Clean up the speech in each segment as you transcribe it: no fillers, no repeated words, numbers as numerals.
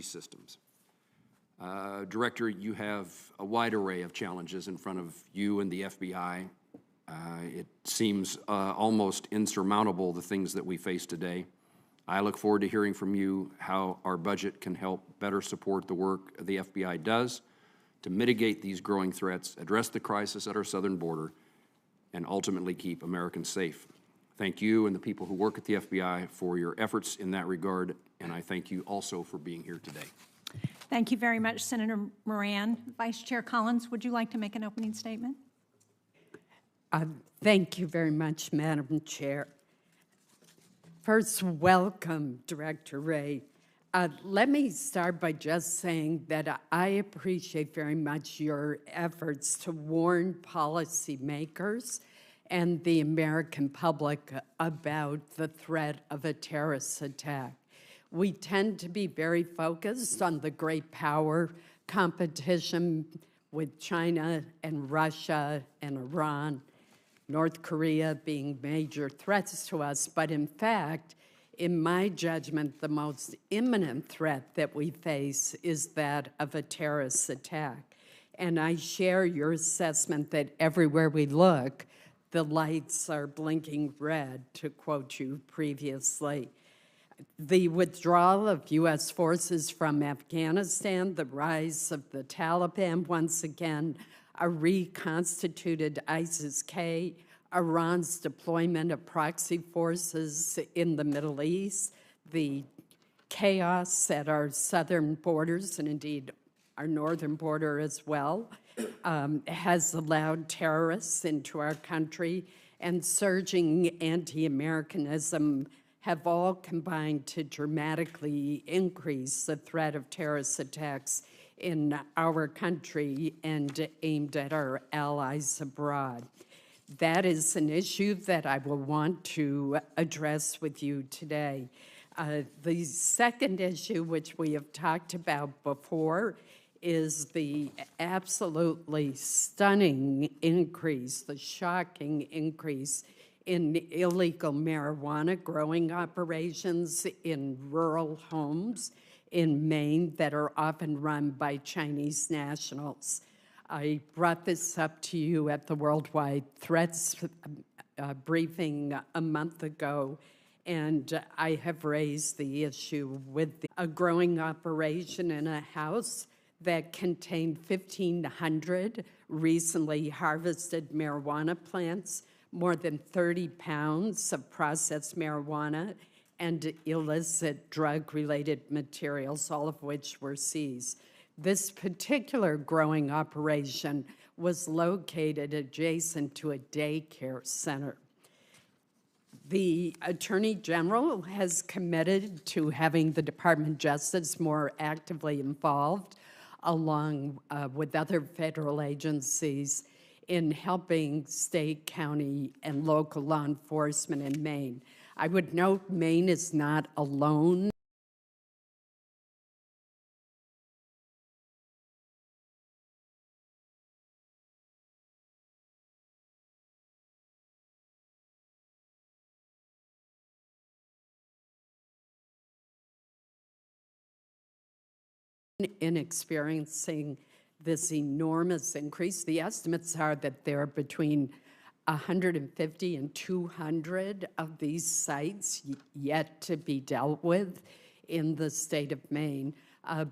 systems. Director, you have a wide array of challenges in front of you and the FBI. It seems almost insurmountable, the things that we face today. I look forward to hearing from you how our budget can help better support the work the FBI does to mitigate these growing threats, address the crisis at our southern border, and ultimately keep Americans safe. Thank you and the people who work at the FBI for your efforts in that regard, and I thank you also for being here today. Thank you very much, Senator Moran. Vice Chair Collins, would you like to make an opening statement? Thank you very much, Madam Chair. First, welcome, Director Wray. Let me start by just saying that I appreciate very much your efforts to warn policymakers and the American public about the threat of a terrorist attack. We tend to be very focused on the great power competition with China and Russia and Iran, North Korea being major threats to us, but in fact, in my judgment, the most imminent threat that we face is that of a terrorist attack. And I share your assessment that everywhere we look, the lights are blinking red, to quote you previously. The withdrawal of U.S. forces from Afghanistan, the rise of the Taliban once again, a reconstituted ISIS-K, Iran's deployment of proxy forces in the Middle East, the chaos at our southern borders, and indeed our northern border as well, has allowed terrorists into our country, and surging anti-Americanism have all combined to dramatically increase the threat of terrorist attacks in our country and aimed at our allies abroad. That is an issue that I will want to address with you today. The second issue, which we have talked about before, is the absolutely stunning increase, the shocking increase in illegal marijuana growing operations in rural homes in Maine that are often run by Chinese nationals. I brought this up to you at the Worldwide Threats briefing a month ago, and I have raised the issue with a growing operation in a house that contained 1,500 recently harvested marijuana plants, more than 30 pounds of processed marijuana, and illicit drug-related materials, all of which were seized. This particular growing operation was located adjacent to a daycare center. The Attorney General has committed to having the Department of Justice more actively involved, along with other federal agencies, in helping state, county, and local law enforcement in Maine. I would note Maine is not alone in experiencing this enormous increase. The estimates are that there are between 150 and 200 of these sites yet to be dealt with in the state of Maine.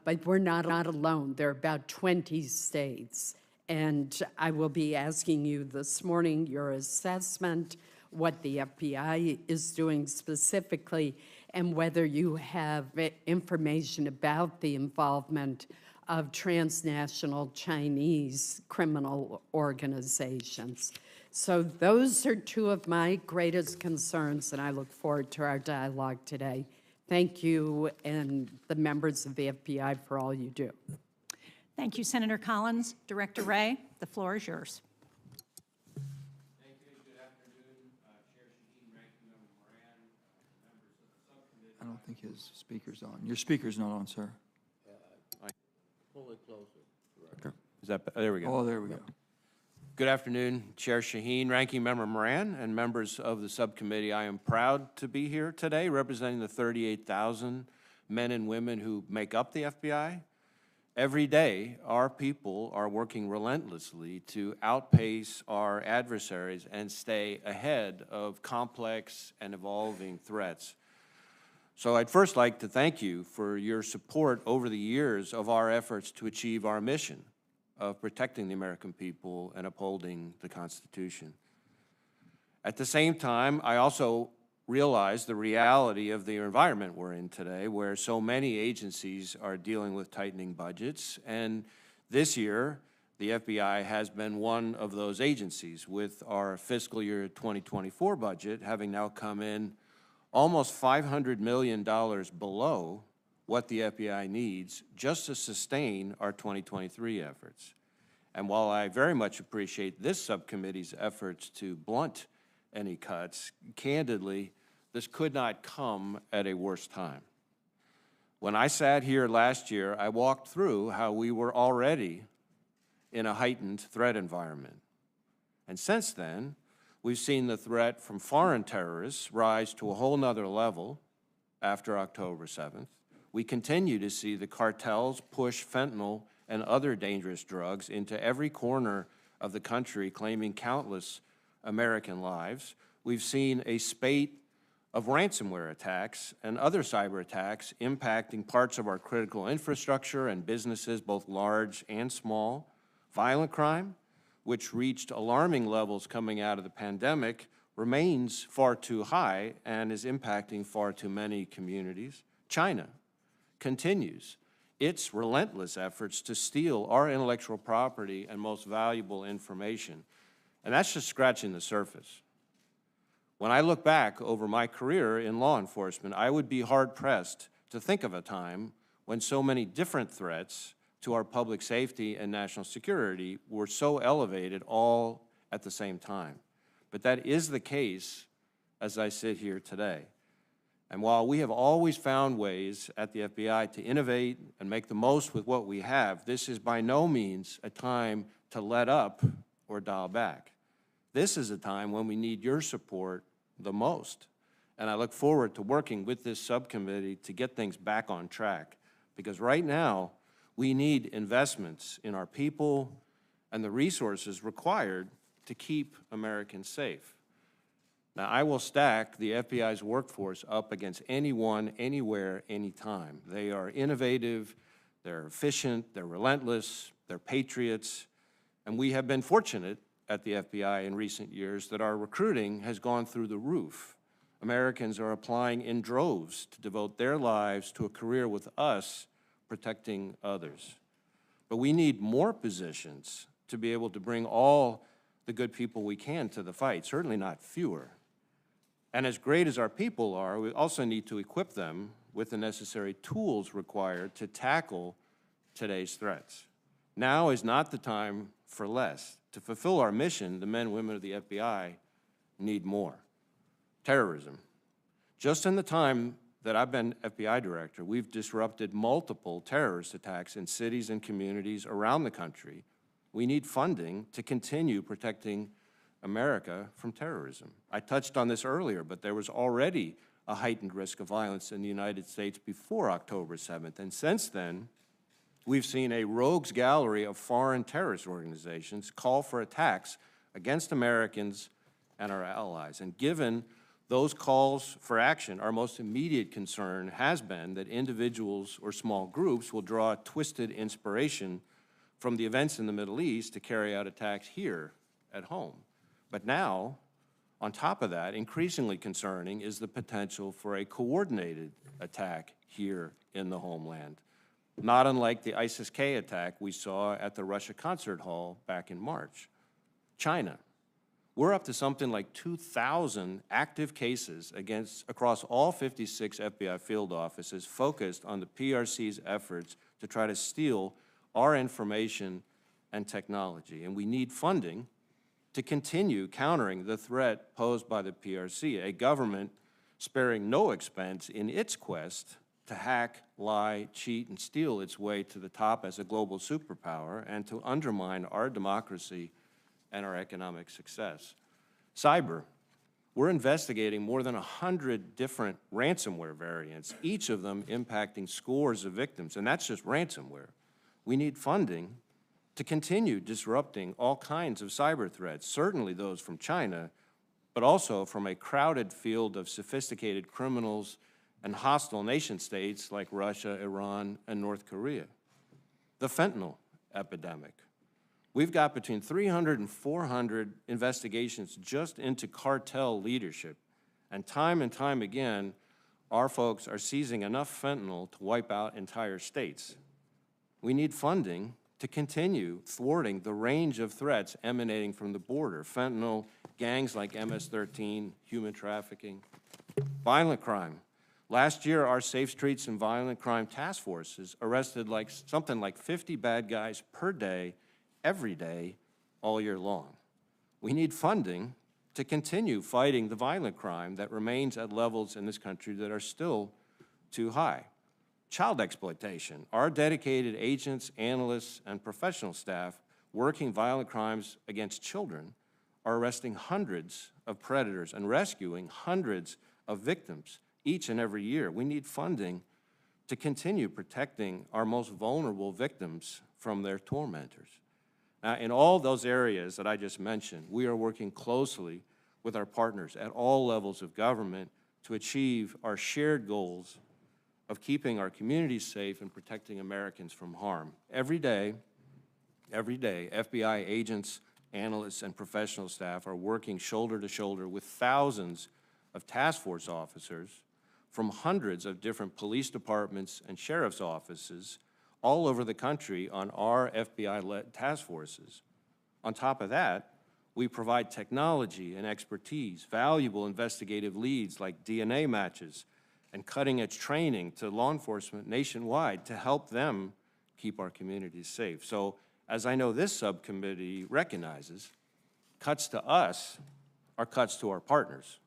But we're not alone. There are about 20 states. And I will be asking you this morning your assessment, what the FBI is doing specifically, and whether you have information about the involvement of transnational Chinese criminal organizations. So those are two of my greatest concerns, and I look forward to our dialogue today. Thank you and the members of the FBI for all you do. Thank you, Senator Collins. Director Wray, the floor is yours. Thank you. Good afternoon, Chair Shaheen, Ranking Member Moran, members of the subcommittee. I don't think his speaker's on. Your speaker's not on, sir. Pull it closer, Director. Is that, there we go. Oh, there we go. Good afternoon, Chair Shaheen, Ranking Member Moran, and members of the subcommittee. I am proud to be here today representing the 38,000 men and women who make up the FBI. Every day, our people are working relentlessly to outpace our adversaries and stay ahead of complex and evolving threats. So I'd first like to thank you for your support over the years of our efforts to achieve our mission of protecting the American people and upholding the Constitution. At the same time, I also realize the reality of the environment we're in today, where so many agencies are dealing with tightening budgets. And this year, the FBI has been one of those agencies, with our fiscal year 2024 budget having now come in almost $500 million below what the FBI needs just to sustain our 2023 efforts. And while I very much appreciate this subcommittee's efforts to blunt any cuts, candidly, this could not come at a worse time. When I sat here last year, I walked through how we were already in a heightened threat environment. And since then, we've seen the threat from foreign terrorists rise to a whole nother level after October 7th. We continue to see the cartels push fentanyl and other dangerous drugs into every corner of the country, claiming countless American lives. We've seen a spate of ransomware attacks and other cyber attacks impacting parts of our critical infrastructure and businesses, both large and small. Violent crime, which reached alarming levels coming out of the pandemic, remains far too high and is impacting far too many communities. China continues its relentless efforts to steal our intellectual property and most valuable information. And that's just scratching the surface. When I look back over my career in law enforcement, I would be hard-pressed to think of a time when so many different threats to our public safety and national security were so elevated all at the same time. But that is the case as I sit here today. And while we have always found ways at the FBI to innovate and make the most with what we have, this is by no means a time to let up or dial back. This is a time when we need your support the most. And I look forward to working with this subcommittee to get things back on track. Because right now, we need investments in our people and the resources required to keep Americans safe. Now, I will stack the FBI's workforce up against anyone, anywhere, anytime. They are innovative, they're efficient, they're relentless, they're patriots, and we have been fortunate at the FBI in recent years that our recruiting has gone through the roof. Americans are applying in droves to devote their lives to a career with us protecting others. But we need more positions to be able to bring all the good people we can to the fight, certainly not fewer. And as great as our people are, we also need to equip them with the necessary tools required to tackle today's threats. Now is not the time for less. To fulfill our mission, the men and women of the FBI need more. Terrorism. Just in the time that I've been FBI director, we've disrupted multiple terrorist attacks in cities and communities around the country. We need funding to continue protecting America from terrorism. I touched on this earlier, but there was already a heightened risk of violence in the United States before October 7th, and since then, we've seen a rogues gallery of foreign terrorist organizations call for attacks against Americans and our allies. And given those calls for action, our most immediate concern has been that individuals or small groups will draw twisted inspiration from the events in the Middle East to carry out attacks here at home. But now, on top of that, increasingly concerning is the potential for a coordinated attack here in the homeland, not unlike the ISIS-K attack we saw at the Russia Concert Hall back in March. China. We're up to something like 2,000 active cases across all 56 FBI field offices focused on the PRC's efforts to try to steal our information and technology. And we need funding to continue countering the threat posed by the PRC, a government sparing no expense in its quest to hack, lie, cheat, and steal its way to the top as a global superpower and to undermine our democracy and our economic success. Cyber. We're investigating more than 100 different ransomware variants, each of them impacting scores of victims, and that's just ransomware. We need funding to continue disrupting all kinds of cyber threats, certainly those from China, but also from a crowded field of sophisticated criminals and hostile nation states like Russia, Iran, and North Korea. The fentanyl epidemic. We've got between 300 and 400 investigations just into cartel leadership, and time again, our folks are seizing enough fentanyl to wipe out entire states. We need funding to continue thwarting the range of threats emanating from the border. Fentanyl, gangs like MS-13, human trafficking, violent crime. Last year, our Safe Streets and Violent Crime Task Forces arrested something like 50 bad guys per day, every day, all year long. We need funding to continue fighting the violent crime that remains at levels in this country that are still too high. Child exploitation. Our dedicated agents, analysts, and professional staff working violent crimes against children are arresting hundreds of predators and rescuing hundreds of victims each and every year. We need funding to continue protecting our most vulnerable victims from their tormentors. In all those areas that I just mentioned, we are working closely with our partners at all levels of government to achieve our shared goals of keeping our communities safe and protecting Americans from harm. Every day, FBI agents, analysts, and professional staff are working shoulder to shoulder with thousands of task force officers from hundreds of different police departments and sheriff's offices all over the country on our FBI-led task forces. On top of that, we provide technology and expertise, valuable investigative leads like DNA matches, and cutting-edge training to law enforcement nationwide to help them keep our communities safe. So, as I know this subcommittee recognizes, cuts to us are cuts to our partners,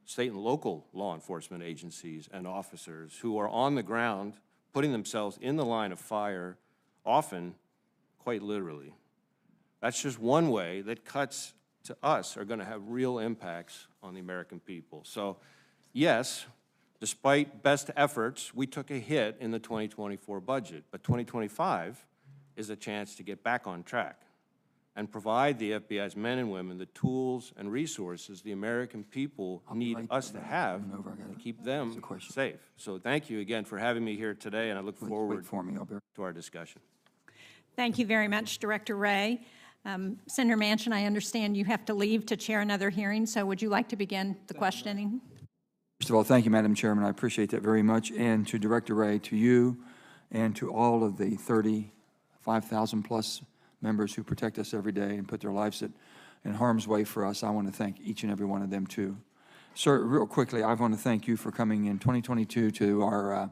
state and local law enforcement agencies and officers who are on the ground, putting themselves in the line of fire, often quite literally. That's just one way that cuts to us are going to have real impacts on the American people. So, yes, despite best efforts, we took a hit in the 2024 budget, but 2025 is a chance to get back on track and provide the FBI's men and women the tools and resources the American people need us to have to keep them safe. So thank you again for having me here today, and I look forward to our discussion. Thank you very much, Director Wray. Senator Manchin, I understand you have to leave to chair another hearing, so would you like to begin the questioning? First of all, thank you, Madam Chairman. I appreciate that very much. And to Director Wray, to you, and to all of the 35,000 plus members who protect us every day and put their lives in harm's way for us, I want to thank each and every one of them too. Sir, real quickly, I want to thank you for coming in 2022 to our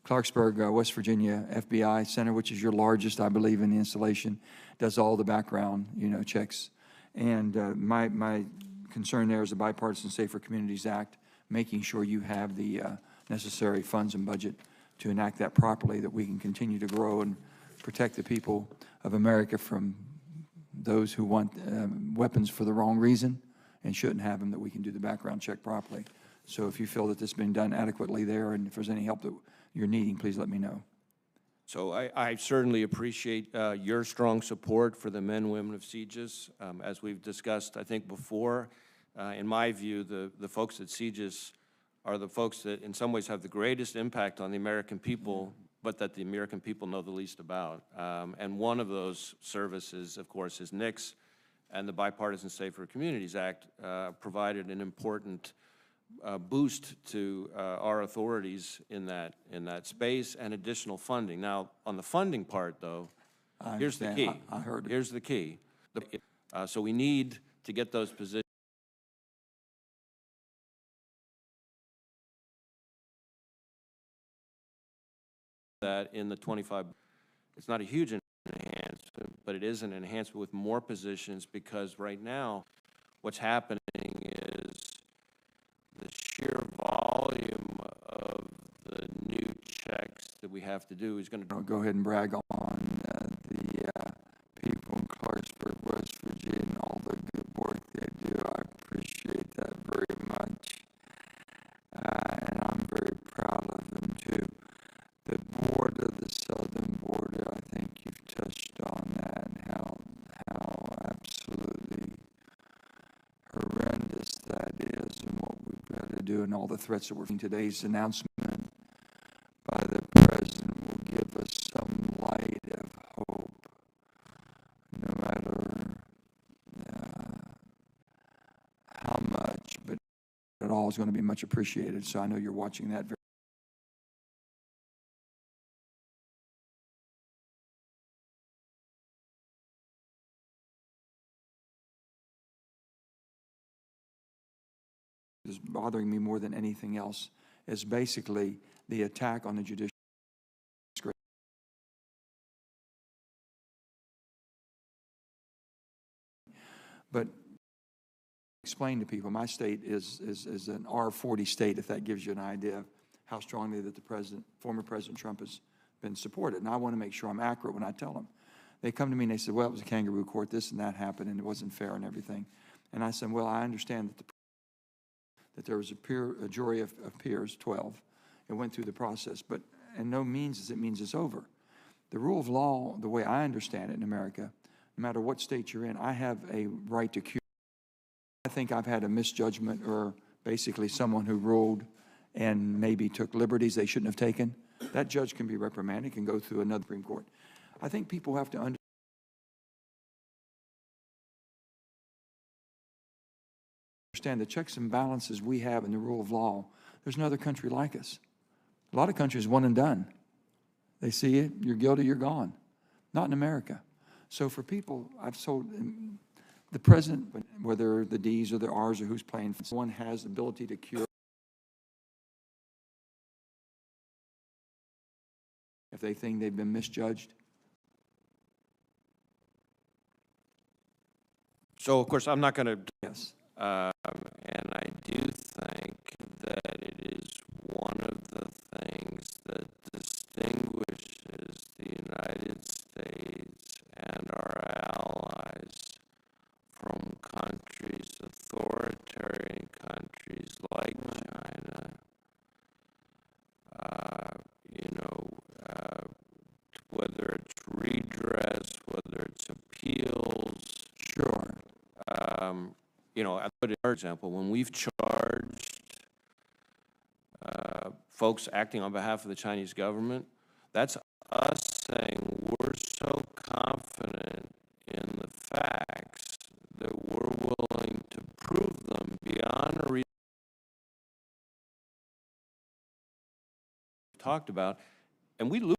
Clarksburg, West Virginia FBI Center, which is your largest, I believe, in the installation, does all the background, checks. And my concern there is the Bipartisan Safer Communities Act, making sure you have the necessary funds and budget to enact that properly, that we can continue to grow and protect the people of America from those who want weapons for the wrong reason and shouldn't have them, that we can do the background check properly. So if you feel that this has been done adequately there, and if there's any help that you're needing, please let me know. So I certainly appreciate your strong support for the men and women of CJIS. As we've discussed, I think before, in my view, the folks at CJIS are the folks that in some ways have the greatest impact on the American people, but that the American people know the least about. And one of those services, of course, is NICS, and the Bipartisan Safer Communities Act provided an important boost to our authorities in that space and additional funding. Now, on the funding part, though, here's the key. I heard it. Here's the key. So we need to get those positions that in the 25, it's not a huge enhancement, but it is an enhancement with more positions, because right now what's happening is the sheer volume of the new checks that we have to do is going to... I'll go ahead and brag on the people in Clarksburg, West Virginia, and all the good work they do. I appreciate that very much. do and all the threats that we're seeing. Today's announcement by the president will give us some light of hope, no matter how much, but it all is going to be much appreciated. So I know you're watching that very. Is bothering me more than anything else is basically the attack on the judicial. But explain to people, my state is an R40 state, if that gives you an idea of how strongly that the former President Trump has been supported. And I want to make sure I'm accurate when I tell them. They come to me and they say, well, it was a kangaroo court, this and that happened, and it wasn't fair and everything. And I said, well, I understand that there was a jury of peers, 12. It went through the process, but in no means does it means it's over. The rule of law, the way I understand it in America, no matter what state you're in, I have a right to cure. I think I've had a misjudgment or basically someone who ruled and maybe took liberties they shouldn't have taken. That judge can be reprimanded, can go through another Supreme Court. I think people have to understand the checks and balances we have in the rule of law. There's no other country like us. A lot of countries, one and done. They see it, you're guilty, you're gone. Not in America. So for people, I've told the president, whether the D's or the R's or who's playing, someone has the ability to cure. If they think they've been misjudged. So, of course, I'm not going to, Yes. and I do think that it is one of the things that distinguishes the United States and our allies from countries, authoritarian countries like China, whether it's redress, whether it's appeals. Sure. I put it, for example, when we've charged folks acting on behalf of the Chinese government, that's us saying we're so confident in the facts that we're willing to prove them beyond a reason talked about, and we lose.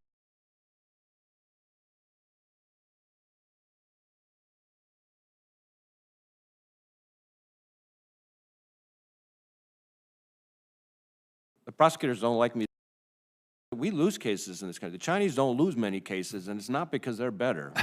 The prosecutors don't like me. We lose cases in this country. The Chinese don't lose many cases, and it's not because they're better.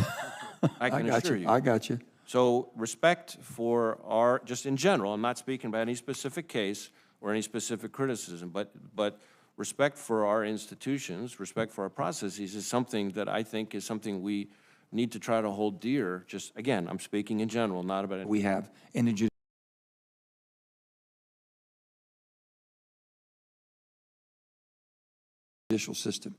I can assure you. I got you. So respect for just in general, I'm not speaking about any specific case or any specific criticism, but respect for our institutions, respect for our processes is something that I think is something we need to try to hold dear. Just, again, I'm speaking in general, not about it. We have in the judicial system.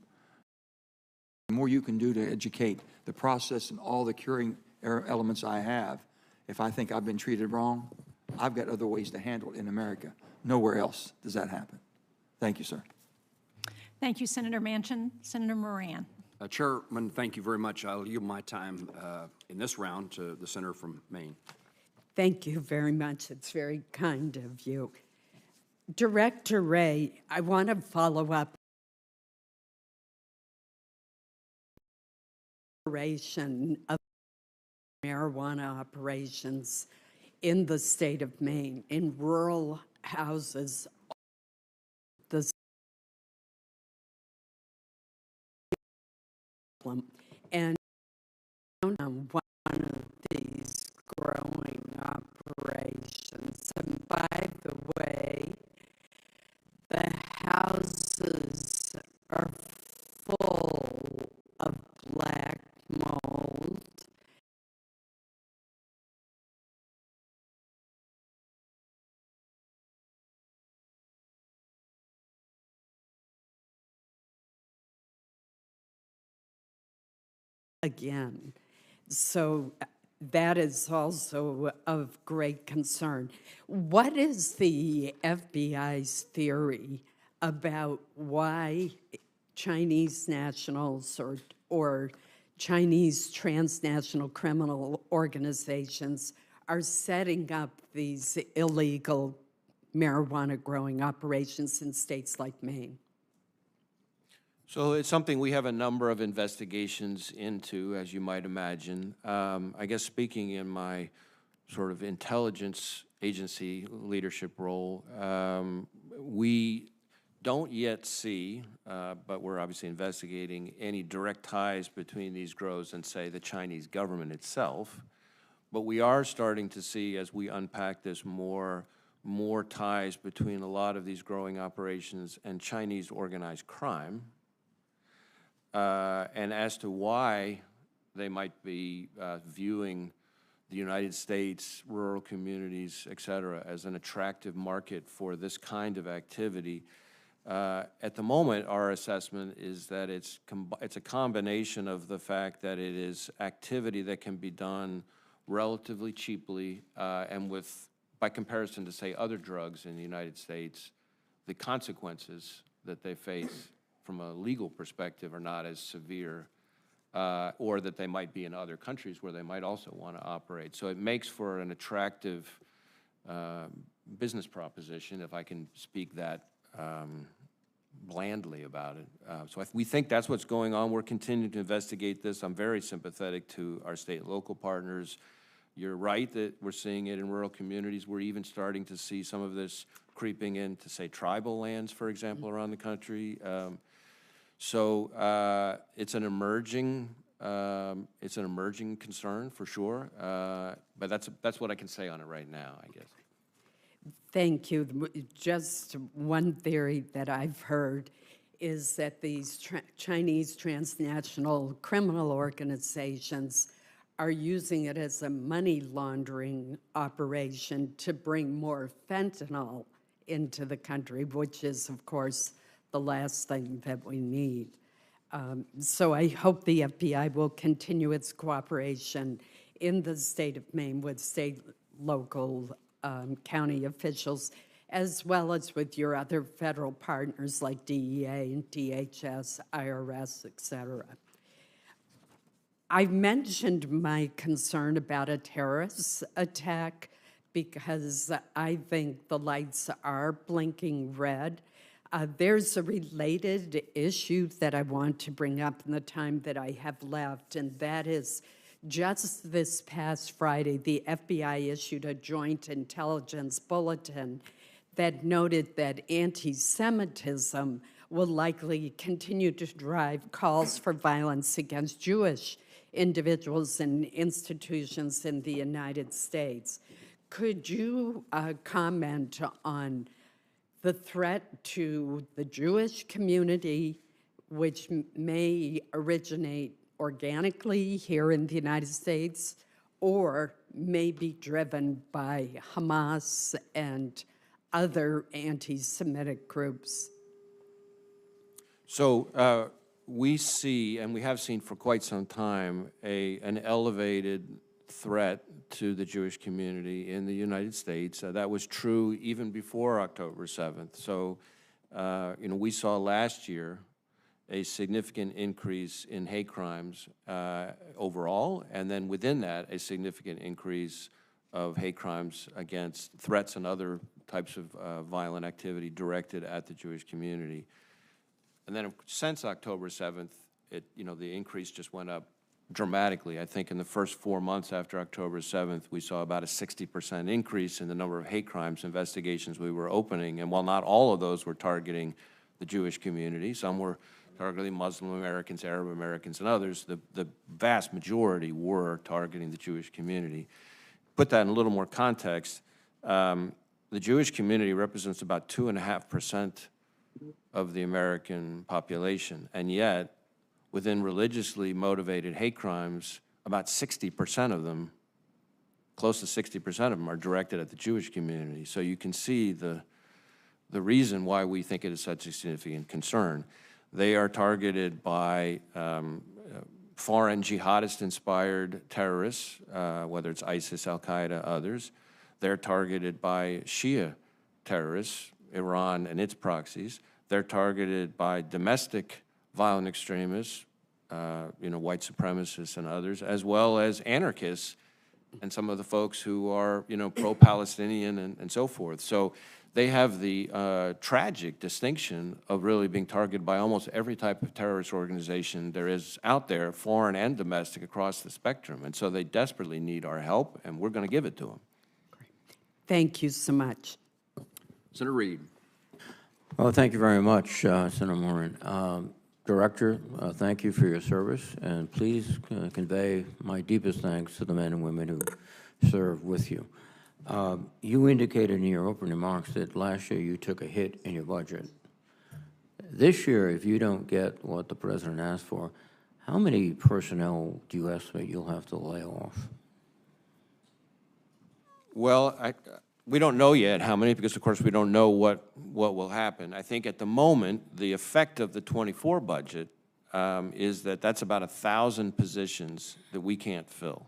The more you can do to educate the process and all the curing elements I have, if I think I've been treated wrong, I've got other ways to handle it in America. Nowhere else does that happen. Thank you, sir. Thank you, Senator Manchin. Senator Moran. Chairman, thank you very much. I'll yield my time in this round to the senator from Maine. Thank you very much. It's very kind of you. Director Wray, I want to follow up of marijuana operations in the state of Maine, in rural houses. And on one of these growing operations, and by the way, the houses are full of black mold. Again, so that is also of great concern. What is the FBI's theory about why Chinese nationals or Chinese transnational criminal organizations are setting up these illegal marijuana growing operations in states like Maine? So it's something we have a number of investigations into, as you might imagine. I guess speaking in my sort of intelligence agency leadership role, we don't yet see, but we're obviously investigating any direct ties between these grows and, say, the Chinese government itself. But we are starting to see, as we unpack this more ties between a lot of these growing operations and Chinese organized crime. And as to why they might be viewing the United States, rural communities, et cetera, as an attractive market for this kind of activity, at the moment, our assessment is that it's a combination of the fact that it is activity that can be done relatively cheaply and with, by comparison to, say, other drugs in the United States, the consequences that they face from a legal perspective are not as severe, or that they might be in other countries where they might also want to operate. So it makes for an attractive business proposition, if I can speak that blandly about it. So we think that's what's going on. We're continuing to investigate this. I'm very sympathetic to our state and local partners. You're right that we're seeing it in rural communities. We're even starting to see some of this creeping into, say, tribal lands, for example, around the country. So it's an emerging concern for sure. But that's what I can say on it right now, I guess. Thank you. Just one theory that I've heard is that these Chinese transnational criminal organizations are using it as a money laundering operation to bring more fentanyl into the country, which is, of course, the last thing that we need. So I hope the FBI will continue its cooperation in the state of Maine with state, local, county officials, as well as with your other federal partners like DEA and DHS, IRS, et cetera. I've mentioned my concern about a terrorist attack because I think the lights are blinking red. There's a related issue that I want to bring up in the time that I have left, and that is just this past Friday, the FBI issued a joint intelligence bulletin that noted that anti-Semitism will likely continue to drive calls for violence against Jewish individuals and institutions in the United States. Could you comment on the threat to the Jewish community, which may originate organically here in the United States or may be driven by Hamas and other anti-Semitic groups? So we see, and we have seen for quite some time, an elevated threat to the Jewish community in the United States. That was true even before October 7th. So, we saw last year a significant increase in hate crimes overall, and then within that, a significant increase of hate crimes against threats and other types of violent activity directed at the Jewish community. And then since October 7th, the increase just went up dramatically. I think in the first 4 months after October 7th, we saw about a 60% increase in the number of hate crimes investigations we were opening. And while not all of those were targeting the Jewish community, some were targeting Muslim Americans, Arab Americans, and others, the vast majority were targeting the Jewish community. Put that in a little more context, the Jewish community represents about 2.5% of the American population, and yet within religiously motivated hate crimes, about 60% of them, close to 60% of them, are directed at the Jewish community. So you can see the reason why we think it is such a significant concern. They are targeted by foreign jihadist-inspired terrorists, whether it's ISIS, Al-Qaeda, others. They're targeted by Shia terrorists, Iran and its proxies. They're targeted by domestic violent extremists, white supremacists and others, as well as anarchists and some of the folks who are, pro-Palestinian and so forth. So they have the tragic distinction of really being targeted by almost every type of terrorist organization there is out there, foreign and domestic, across the spectrum. And so they desperately need our help, and we're going to give it to them. Thank you so much. Senator Reed. Well, thank you very much, Senator Moran. Director, thank you for your service, and please convey my deepest thanks to the men and women who serve with you. You indicated in your opening remarks that last year you took a hit in your budget. This year, if you don't get what the President asked for, how many personnel do you estimate you'll have to lay off? Well, we don't know yet how many, because of course we don't know what will happen. I think at the moment, the effect of the '24 budget is that that's about 1,000 positions that we can't fill.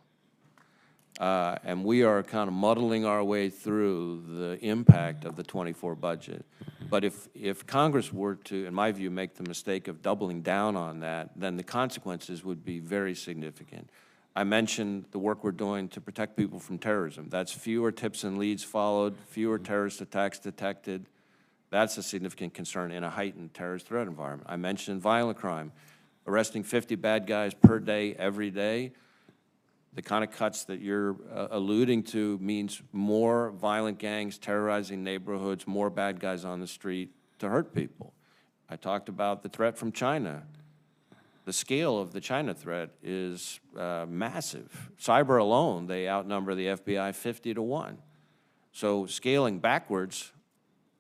And we are kind of muddling our way through the impact of the '24 budget. But if Congress were to, in my view, make the mistake of doubling down on that, then the consequences would be very significant. I mentioned the work we're doing to protect people from terrorism. That's fewer tips and leads followed, fewer terrorist attacks detected. That's a significant concern in a heightened terrorist threat environment. I mentioned violent crime, arresting 50 bad guys per day, every day. The kind of cuts that you're alluding to means more violent gangs terrorizing neighborhoods, more bad guys on the street to hurt people. I talked about the threat from China. The scale of the China threat is massive. Cyber alone, they outnumber the FBI 50-1. So scaling backwards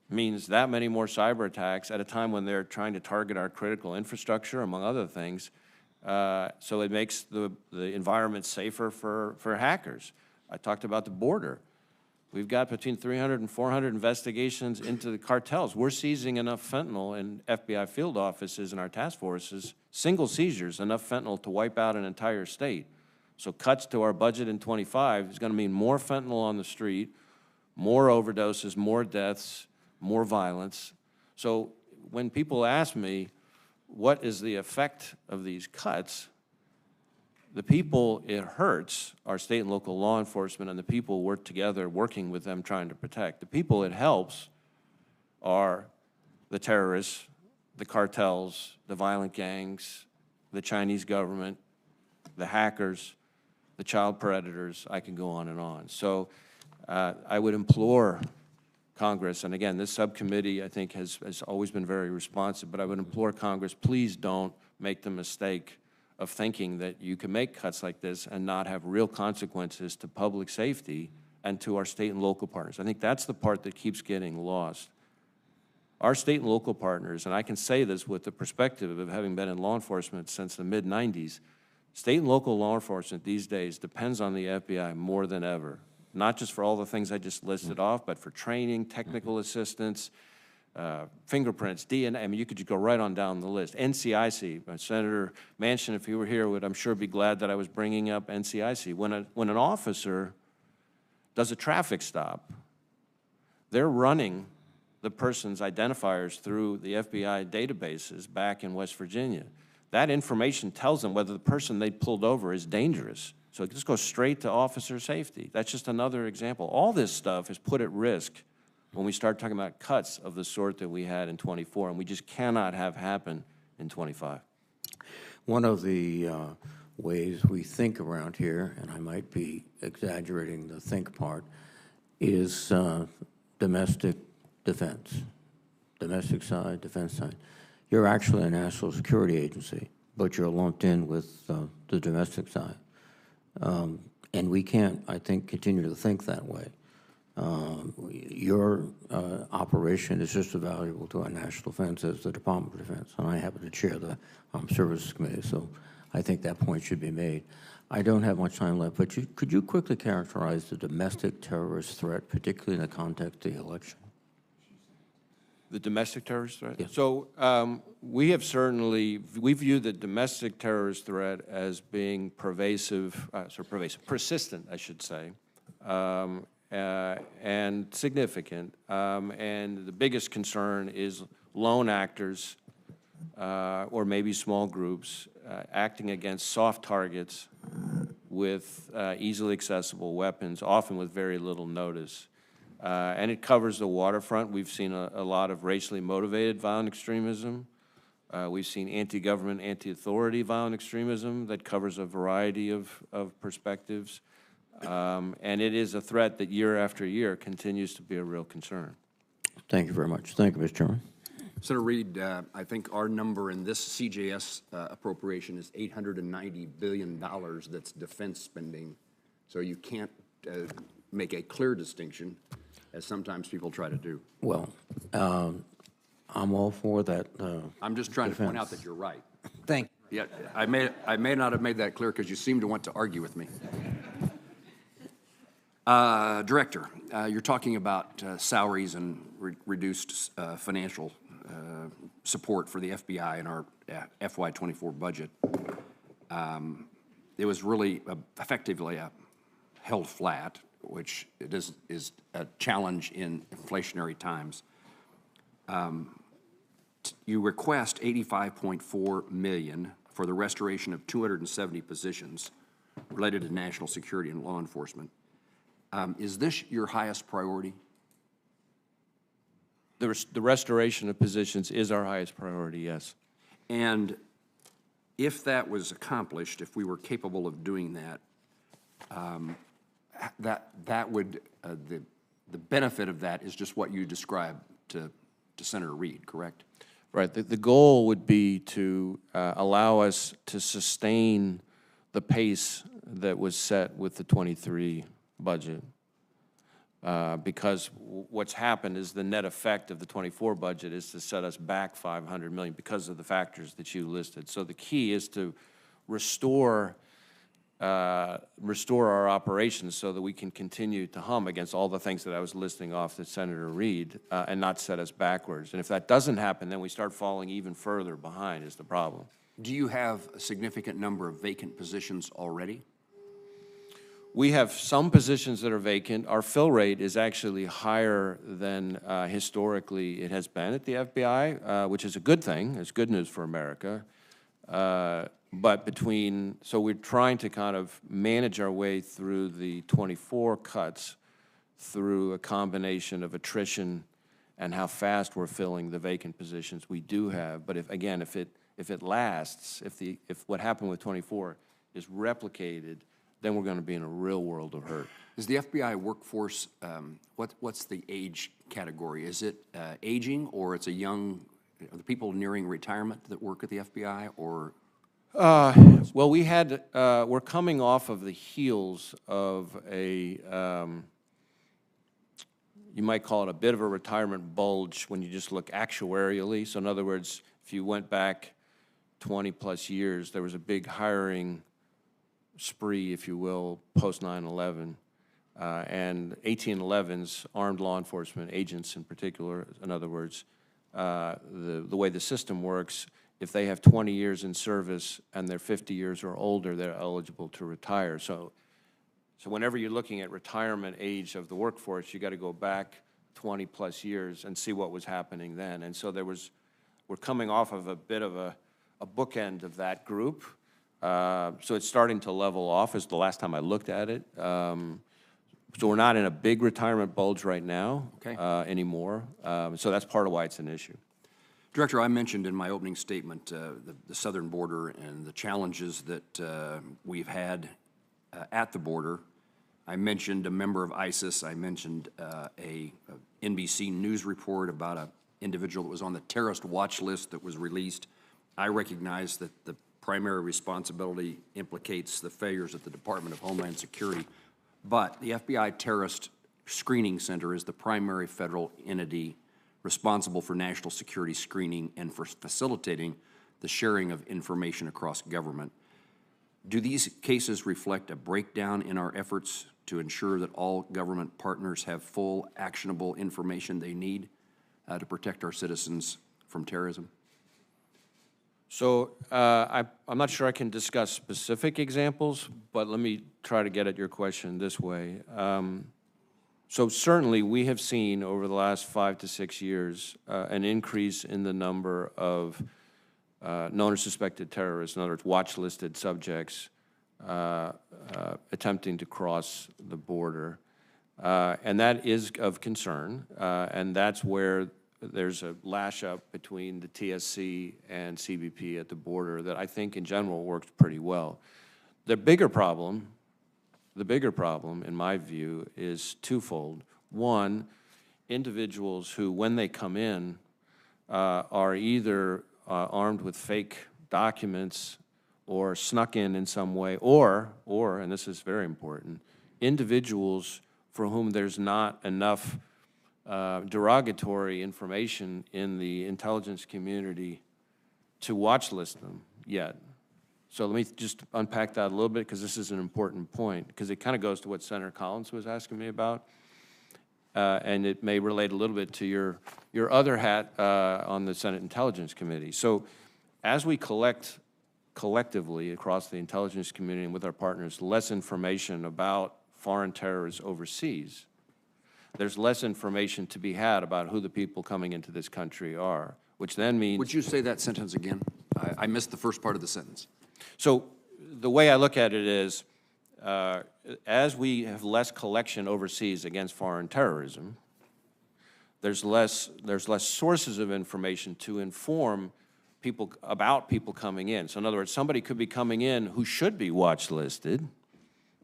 means that many more cyber attacks at a time when they're trying to target our critical infrastructure, among other things. So it makes the environment safer for hackers. I talked about the border. We've got between 300 and 400 investigations into the cartels. We're seizing enough fentanyl in FBI field offices and our task forces, single seizures, enough fentanyl to wipe out an entire state. So cuts to our budget in '25 is going to mean more fentanyl on the street, more overdoses, more deaths, more violence. So when people ask me, what is the effect of these cuts? The people it hurts are state and local law enforcement, and the people work together working with them trying to protect. The people it helps are the terrorists, the cartels, the violent gangs, the Chinese government, the hackers, the child predators. I can go on and on. So I would implore Congress, and again, this subcommittee I think has always been very responsive, but I would implore Congress, please don't make the mistake of thinking that you can make cuts like this and not have real consequences to public safety and to our state and local partners. I think that's the part that keeps getting lost. Our state and local partners, and I can say this with the perspective of having been in law enforcement since the mid-90s, state and local law enforcement these days depends on the FBI more than ever, not just for all the things I just listed off, but for training, technical assistance, fingerprints, DNA. I mean, you could just go right on down the list. NCIC, Senator Manchin, if he were here, would I'm sure be glad that I was bringing up NCIC. When an officer does a traffic stop, they're running the person's identifiers through the FBI databases back in West Virginia. That information tells them whether the person they pulled over is dangerous. So it just goes straight to officer safety. That's just another example. All this stuff is put at risk when we start talking about cuts of the sort that we had in '24, and we just cannot have happen in '25. One of the ways we think around here, and I might be exaggerating the think part, is domestic defense. Domestic side, defense side. You're actually a national security agency, but you're lumped in with the domestic side. And we can't, I think, continue to think that way. Your operation is just as valuable to our national defense as the Department of Defense, and I happen to chair the Armed Services Committee, so I think that point should be made. I don't have much time left, but could you quickly characterize the domestic terrorist threat, particularly in the context of the election? The domestic terrorist threat? Yeah. So we view the domestic terrorist threat as being persistent, I should say, and significant. And the biggest concern is lone actors or maybe small groups acting against soft targets with easily accessible weapons, often with very little notice. And it covers the waterfront. We've seen a lot of racially motivated violent extremism. We've seen anti-government, anti-authority violent extremism that covers a variety of perspectives. And it is a threat that year after year continues to be a real concern. Thank you very much. Thank you, Mr. Chairman. Senator Reid, I think our number in this CJS appropriation is $890 billion that's defense spending. So you can't make a clear distinction, as sometimes people try to do. Well, I'm all for that. I'm just trying to point out that you're right. Thank Yeah, I may not have made that clear because you seem to want to argue with me. Director, you're talking about salaries and reduced financial support for the FBI in our FY24 budget. It was really effectively held flat, which it is a challenge in inflationary times. You request $85.4 million for the restoration of 270 positions related to national security and law enforcement. Is this your highest priority? The restoration of positions is our highest priority, yes. And if that was accomplished, if we were capable of doing that, that would the benefit of that is just what you described to Senator Reid, correct? Right. The goal would be to allow us to sustain the pace that was set with the 23 budget. Because what's happened is the net effect of the 24 budget is to set us back $500 million because of the factors that you listed. So the key is to restore our operations so that we can continue to hum against all the things that I was listing off to Senator Reid and not set us backwards. And if that doesn't happen, then we start falling even further behind is the problem. Do you have a significant number of vacant positions already? We have some positions that are vacant. Our fill rate is actually higher than historically it has been at the FBI, which is a good thing. It's good news for America. But so we're trying to kind of manage our way through the 24 cuts through a combination of attrition and how fast we're filling the vacant positions we do have. But if it lasts, if what happened with 24 is replicated, then we're going to be in a real world of hurt. Is the FBI workforce, what's the age category? Is it aging, or it's are the people nearing retirement that work at the FBI, or? Well, we're coming off of the heels of you might call it a bit of a retirement bulge when you just look actuarially. So in other words, if you went back 20 plus years, there was a big hiring spree, if you will, post 9/11, and 1811's armed law enforcement agents in particular, in other words, the way the system works, if they have 20 years in service and they're 50 years or older, they're eligible to retire. So whenever you're looking at retirement age of the workforce, you got to go back 20 plus years and see what was happening then. And so we're coming off of a bit of a bookend of that group. So it's starting to level off is the last time I looked at it. So we're not in a big retirement bulge right now anymore. So that's part of why it's an issue. Director, I mentioned in my opening statement the southern border and the challenges that we've had at the border. I mentioned a member of ISIS. I mentioned a NBC News report about an individual that was on the terrorist watch list that was released. I recognize that the primary responsibility implicates the failures at the Department of Homeland Security, but the FBI Terrorist Screening Center is the primary federal entity responsible for national security screening and for facilitating the sharing of information across government. Do these cases reflect a breakdown in our efforts to ensure that all government partners have full, actionable information they need to protect our citizens from terrorism? So I'm not sure I can discuss specific examples, but let me try to get at your question this way. So certainly we have seen over the last 5 to 6 years an increase in the number of known or suspected terrorists, in other words, watch-listed subjects attempting to cross the border. And that is of concern, and that's where there's a lash-up between the TSC and CBP at the border that I think in general works pretty well. The bigger problem, in my view, is twofold. One, individuals who, when they come in, are either armed with fake documents or snuck in some way, or, and this is very important, individuals for whom there's not enough derogatory information in the intelligence community to watch list them yet. So let me just unpack that a little bit, because this is an important point, because it kind of goes to what Senator Collins was asking me about, and it may relate a little bit to your other hat on the Senate Intelligence Committee. So as we collect collectively across the intelligence community and with our partners less information about foreign terrorists overseas, there's less information to be had about who the people coming into this country are, which then means... Would you say that sentence again? I missed the first part of the sentence. So the way I look at it is, as we have less collection overseas against foreign terrorism, there's less sources of information to inform people about people coming in. So in other words, somebody could be coming in who should be watch listed,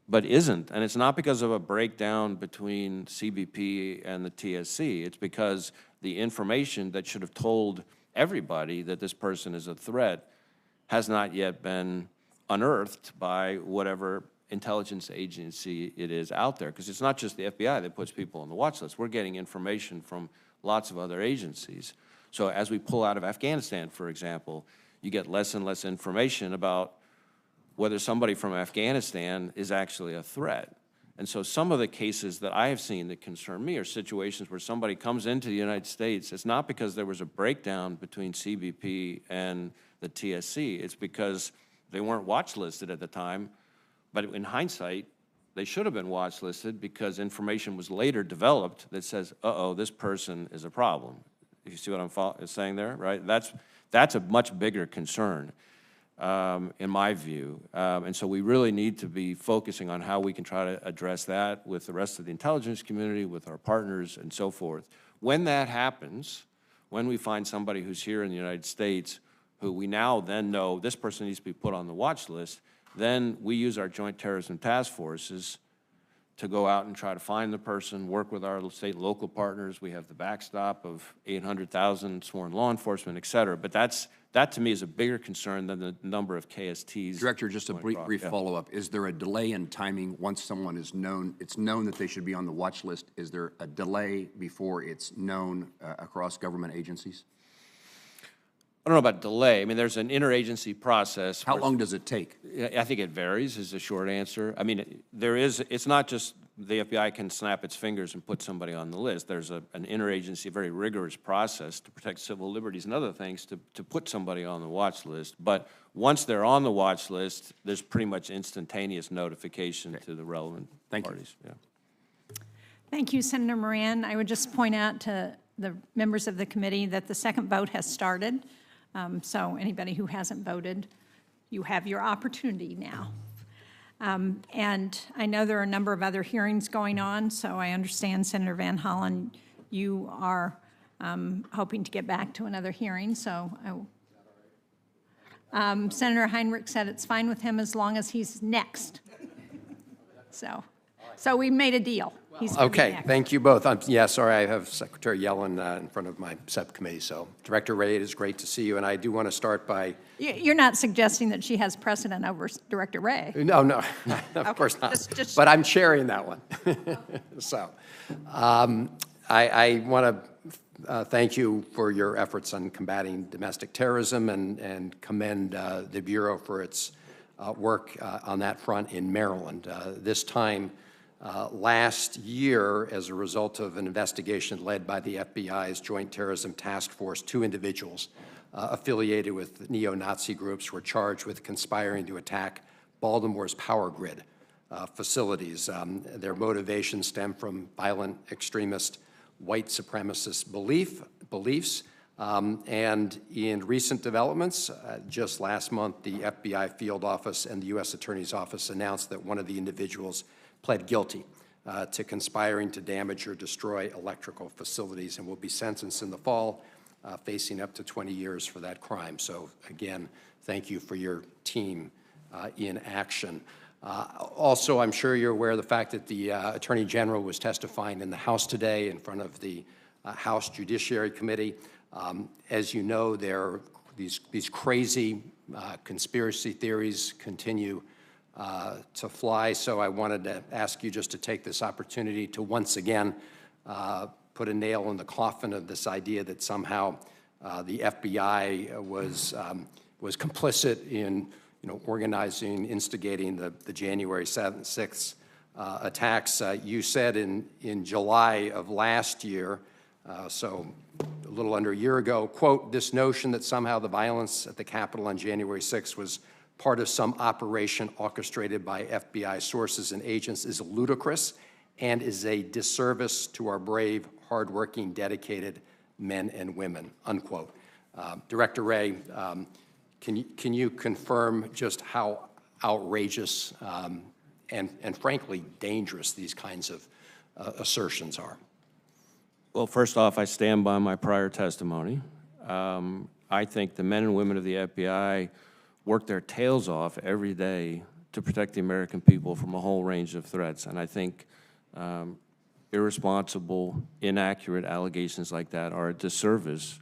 but isn't. And it's not because of a breakdown between CBP and the TSC. It's because the information that should have told everybody that this person is a threat has not yet been unearthed by whatever intelligence agency it is out there. Because it's not just the FBI that puts people on the watch list. We're getting information from lots of other agencies. So as we pull out of Afghanistan, for example, you get less and less information about whether somebody from Afghanistan is actually a threat. And so some of the cases that I have seen that concern me are situations where somebody comes into the United States. It's not because there was a breakdown between CBP and the TSC. It's because they weren't watch listed at the time. But in hindsight, they should have been watch listed because information was later developed that says, uh-oh, this person is a problem. You see what I'm saying there, right? That's a much bigger concern. In my view. And so we really need to be focusing on how we can try to address that with the rest of the intelligence community, with our partners, and so forth. When that happens, when we find somebody who's here in the United States who we now then know this person needs to be put on the watch list, then we use our joint terrorism task forces to go out and try to find the person, work with our state and local partners. We have the backstop of 800,000 sworn law enforcement, et cetera. But that to me is a bigger concern than the number of KSTs. Director, just a brief follow-up. Is there a delay in timing once someone is known, it's known that they should be on the watch list? Is there a delay before it's known across government agencies? I don't know about delay. I mean, there's an interagency process. How long does it take? I think it varies is the short answer. I mean, it's not just the FBI can snap its fingers and put somebody on the list. There's an interagency, very rigorous process to protect civil liberties and other things to put somebody on the watch list. But once they're on the watch list, there's pretty much instantaneous notification to the relevant parties. Yeah. Thank you, Senator Moran. I would just point out to the members of the committee that the second vote has started. So anybody who hasn't voted, you have your opportunity now. And I know there are a number of other hearings going on, so I understand, Senator Van Hollen, you are hoping to get back to another hearing. So Senator Heinrich said it's fine with him as long as he's next. So we made a deal. Okay, thank you both. Sorry, I have Secretary Yellen in front of my subcommittee. So, Director Wray, it is great to see you, and I do want to start by... You're not suggesting that she has precedent over Director Wray? No, of course not. But I'm sharing that one. So, I want to thank you for your efforts on combating domestic terrorism and commend the Bureau for its work on that front in Maryland. This time, Last year, as a result of an investigation led by the FBI's Joint Terrorism Task Force, 2 individuals affiliated with neo-Nazi groups were charged with conspiring to attack Baltimore's power grid facilities. Their motivations stem from violent extremist white supremacist beliefs. And in recent developments, just last month, the FBI field office and the U.S. Attorney's Office announced that one of the individuals pled guilty to conspiring to damage or destroy electrical facilities and will be sentenced in the fall, facing up to 20 years for that crime. So again, thank you for your team in action. Also, I'm sure you're aware of the fact that the Attorney General was testifying in the House today in front of the House Judiciary Committee. As you know, these crazy conspiracy theories continue to fly, so I wanted to ask you just to take this opportunity to once again put a nail in the coffin of this idea that somehow the FBI was complicit in organizing, instigating the January 6th attacks. You said in July of last year, so a little under a year ago, quote, "This notion that somehow the violence at the Capitol on January 6th was part of some operation orchestrated by FBI sources and agents is ludicrous and is a disservice to our brave, hardworking, dedicated men and women," unquote. Director Wray, can you confirm just how outrageous and frankly dangerous these kinds of assertions are? Well, first off, I stand by my prior testimony. I think the men and women of the FBI work their tails off every day to protect the American people from a whole range of threats. And I think irresponsible, inaccurate allegations like that are a disservice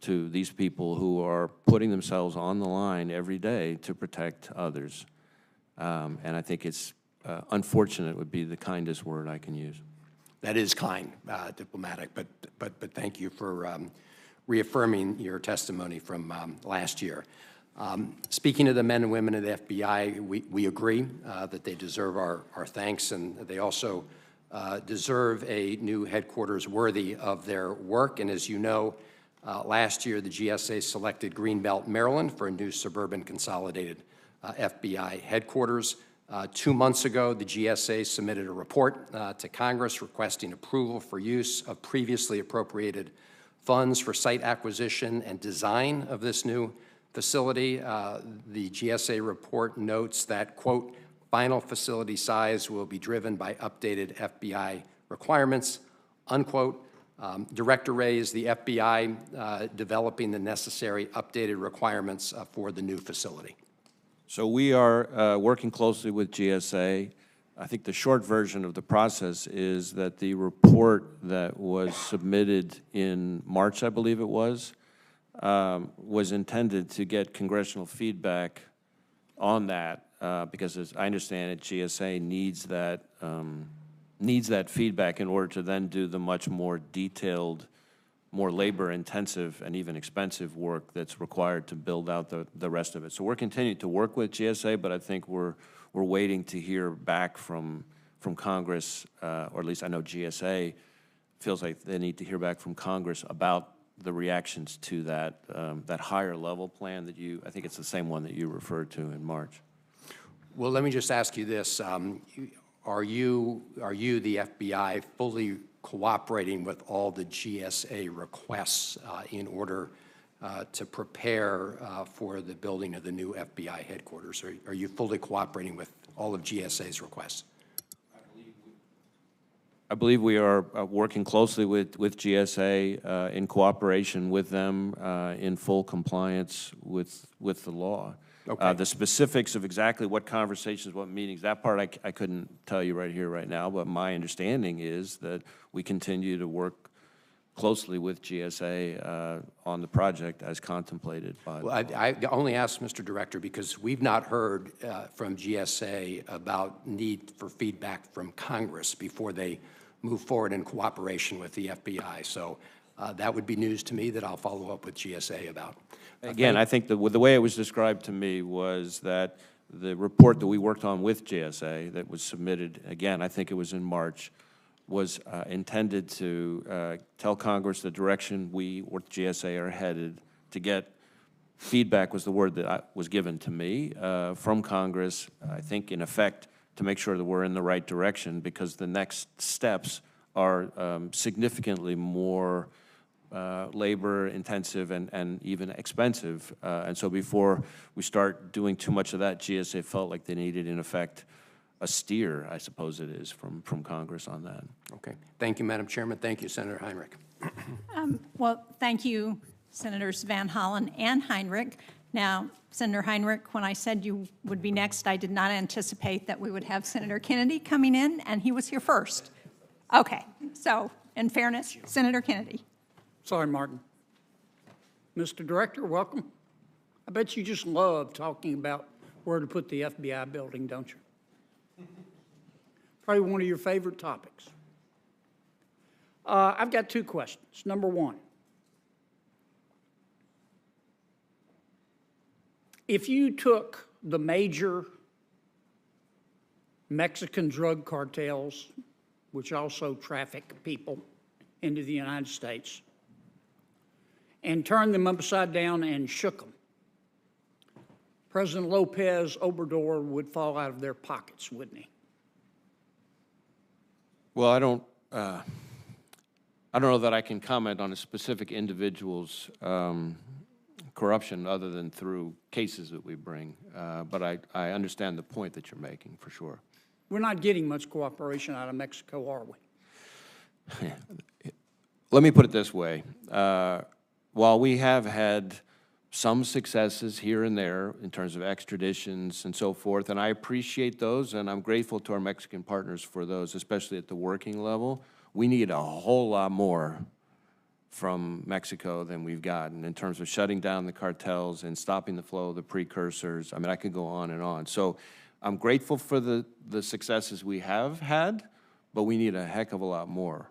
to these people who are putting themselves on the line every day to protect others. And I think it's unfortunate would be the kindest word I can use. That is kind, diplomatic, but thank you for reaffirming your testimony from last year. Speaking of the men and women of the FBI, we agree that they deserve our thanks, and they also deserve a new headquarters worthy of their work. And as you know, last year the GSA selected Greenbelt, Maryland for a new suburban consolidated FBI headquarters. 2 months ago, the GSA submitted a report to Congress requesting approval for use of previously appropriated funds for site acquisition and design of this new facility. The GSA report notes that, quote, "Final facility size will be driven by updated FBI requirements," unquote. Director Wray, is the FBI developing the necessary updated requirements for the new facility? So we are working closely with GSA. I think the short version of the process is that the report that was submitted in March, I believe it was intended to get congressional feedback on that, because as I understand it, GSA needs that feedback in order to then do the much more detailed, more labor-intensive and even expensive work that's required to build out the rest of it. So we're continuing to work with GSA, but I think we're waiting to hear back from Congress, or at least I know GSA feels like they need to hear back from Congress about the reactions to that that higher level plan that I think it's the same one that you referred to in March. Well, let me just ask you this. Are you, the FBI, fully cooperating with all the GSA requests in order to prepare for the building of the new FBI headquarters? Are you fully cooperating with all of GSA's requests? I believe we are working closely with GSA in cooperation with them in full compliance with the law. Okay. The specifics of exactly what conversations, what meetings, that part I couldn't tell you right here, right now, but my understanding is that we continue to work closely with GSA on the project as contemplated by the law. I only asked, Mr. Director, because we've not heard from GSA about need for feedback from Congress before they move forward in cooperation with the FBI. So that would be news to me that I'll follow up with GSA about. Again, I think the way it was described to me was that the report that we worked on with GSA that was submitted, again, I think it was in March, was intended to tell Congress the direction we with GSA are headed, to get feedback was the word that was given to me from Congress, I think in effect, to make sure that we're in the right direction, because the next steps are significantly more labor intensive and even expensive. And so before we start doing too much of that, GSA felt like they needed, in effect, a steer, I suppose it is, from Congress on that. Okay. Thank you, Madam Chairman. Thank you, Senator Heinrich. Well, thank you, Senators Van Hollen and Heinrich. Now, Senator Heinrich, when I said you would be next, I did not anticipate that we would have Senator Kennedy coming in, and he was here first. Okay, so in fairness, Senator Kennedy. Sorry, Martin. Mr. Director, welcome. I bet you just love talking about where to put the FBI building, don't you? Probably one of your favorite topics. I've got two questions. Number one, if you took the major Mexican drug cartels, which also traffic people into the United States, and turned them upside down and shook them, President Lopez Obrador would fall out of their pockets, wouldn't he? Well, I don't know that I can comment on a specific individual's corruption other than through cases that we bring, but I understand the point that you're making, for sure. We're not getting much cooperation out of Mexico, are we? Let me put it this way. While we have had some successes here and there in terms of extraditions and so forth, and I appreciate those, and I'm grateful to our Mexican partners for those, especially at the working level, we need a whole lot more from Mexico than we've gotten in terms of shutting down the cartels and stopping the flow of the precursors. I mean, I could go on and on. So I'm grateful for the successes we have had, but we need a heck of a lot more,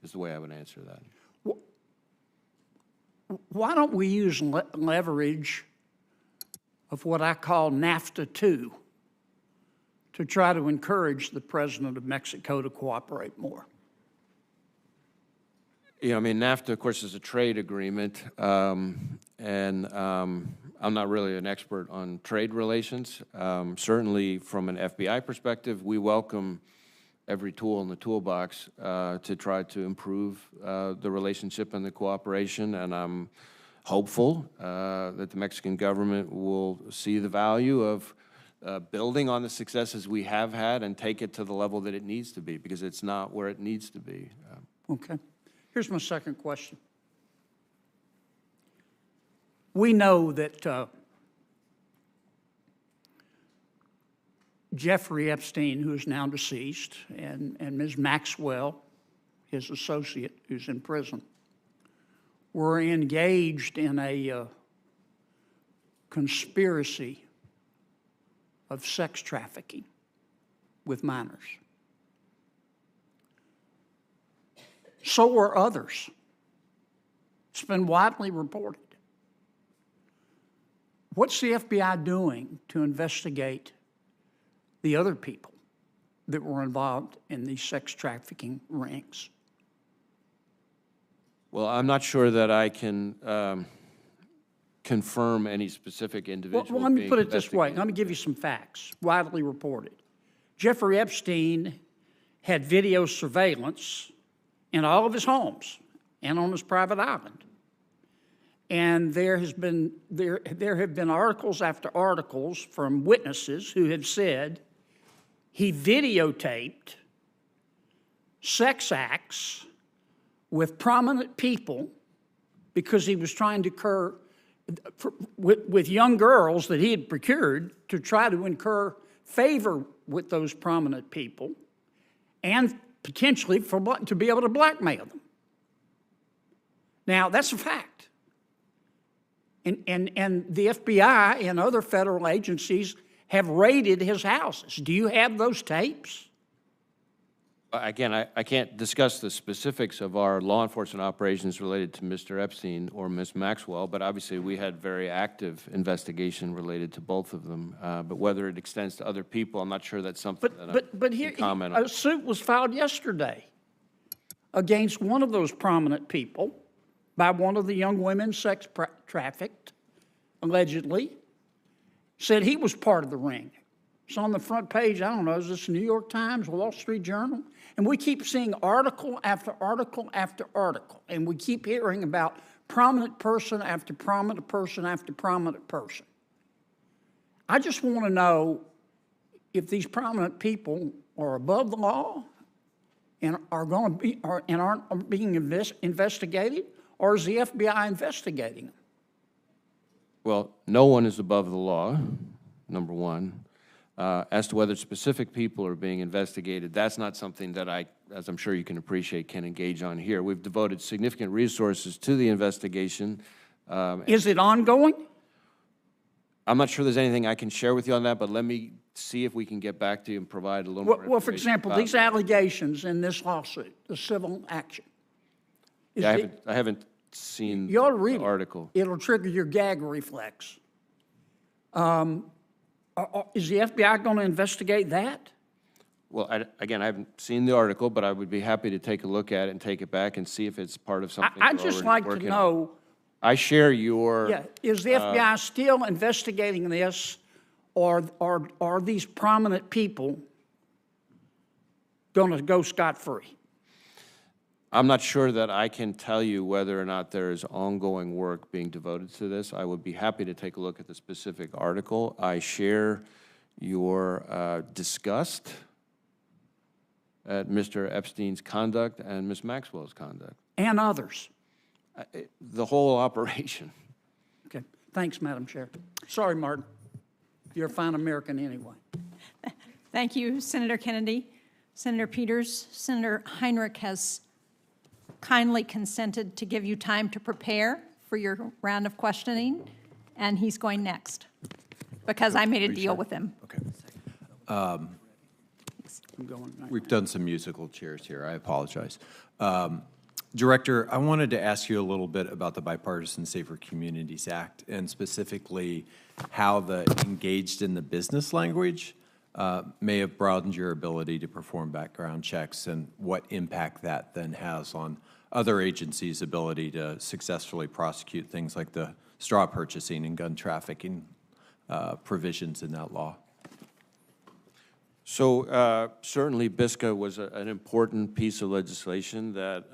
is the way I would answer that. Why don't we use leverage of what I call NAFTA 2 to try to encourage the president of Mexico to cooperate more? Yeah, I mean, NAFTA, of course, is a trade agreement, and I'm not really an expert on trade relations. Certainly, from an FBI perspective, we welcome every tool in the toolbox to try to improve the relationship and the cooperation, and I'm hopeful that the Mexican government will see the value of building on the successes we have had and take it to the level that it needs to be, because it's not where it needs to be. Okay. Here's my second question. We know that Jeffrey Epstein, who is now deceased, and Ms. Maxwell, his associate, who's in prison, were engaged in a conspiracy of sex trafficking with minors. So were others. It's been widely reported. What's the FBI doing to investigate the other people that were involved in these sex trafficking rings? Well, I'm not sure that I can confirm any specific individual. Well, let me being put it this way. investigated. Let me give you some facts, widely reported. Jeffrey Epstein had video surveillance in all of his homes and on his private island. And there have been articles after articles from witnesses who have said he videotaped sex acts with prominent people because he was trying to with young girls that he had procured to try to incur favor with those prominent people and potentially to be able to blackmail them. Now, that's a fact. And the FBI and other federal agencies have raided his houses. Do you have those tapes? Again, I can't discuss the specifics of our law enforcement operations related to Mr. Epstein or Ms. Maxwell, but obviously we had very active investigation related to both of them. But whether it extends to other people, I'm not sure that's something that But I here, can comment on. a suit was filed yesterday against one of those prominent people by one of the young women sex trafficked, allegedly, said he was part of the ring. It's on the front page, I don't know, is this the New York Times, Wall Street Journal? And we keep seeing article after article after article, and we keep hearing about prominent person after prominent person after prominent person. I just want to know if these prominent people are above the law and are going to be, and aren't being investigated, or is the FBI investigating them? Well, no one is above the law, number one. As to whether specific people are being investigated, that's not something that I, as I'm sure you can appreciate, can engage on here. We've devoted significant resources to the investigation. Is it ongoing? I'm not sure there's anything I can share with you on that, but let me see if we can get back to you and provide a little more information. Well, for example, about these that. allegations in this lawsuit, the civil action. Yeah, I haven't seen You ought to read the it. article. It'll trigger your gag reflex. Is the FBI going to investigate that? Well, again, I haven't seen the article, but I would be happy to take a look at it and take it back and see if it's part of something I'd we're just already like to working on. know, I share your... yeah, is the FBI still investigating this, or are these prominent people going to go scot-free? I'm not sure that I can tell you whether or not there is ongoing work being devoted to this. I would be happy to take a look at the specific article. I share your disgust at Mr. Epstein's conduct and Ms. Maxwell's conduct. And others. The whole operation. Okay, thanks, Madam Chair. Sorry, Martin. You're a fine American anyway. Thank you, Senator Kennedy. Senator Peters, Senator Heinrich has kindly consented to give you time to prepare for your round of questioning, and he's going next because I made a deal with him. Okay. I'm going right. We've done some musical chairs here. I apologize. Director, I wanted to ask you a little bit about the Bipartisan Safer Communities Act, and specifically how the engaged in the business language may have broadened your ability to perform background checks, and what impact that then has on other agencies' ability to successfully prosecute things like the straw purchasing and gun trafficking provisions in that law. So certainly BISCA was an important piece of legislation that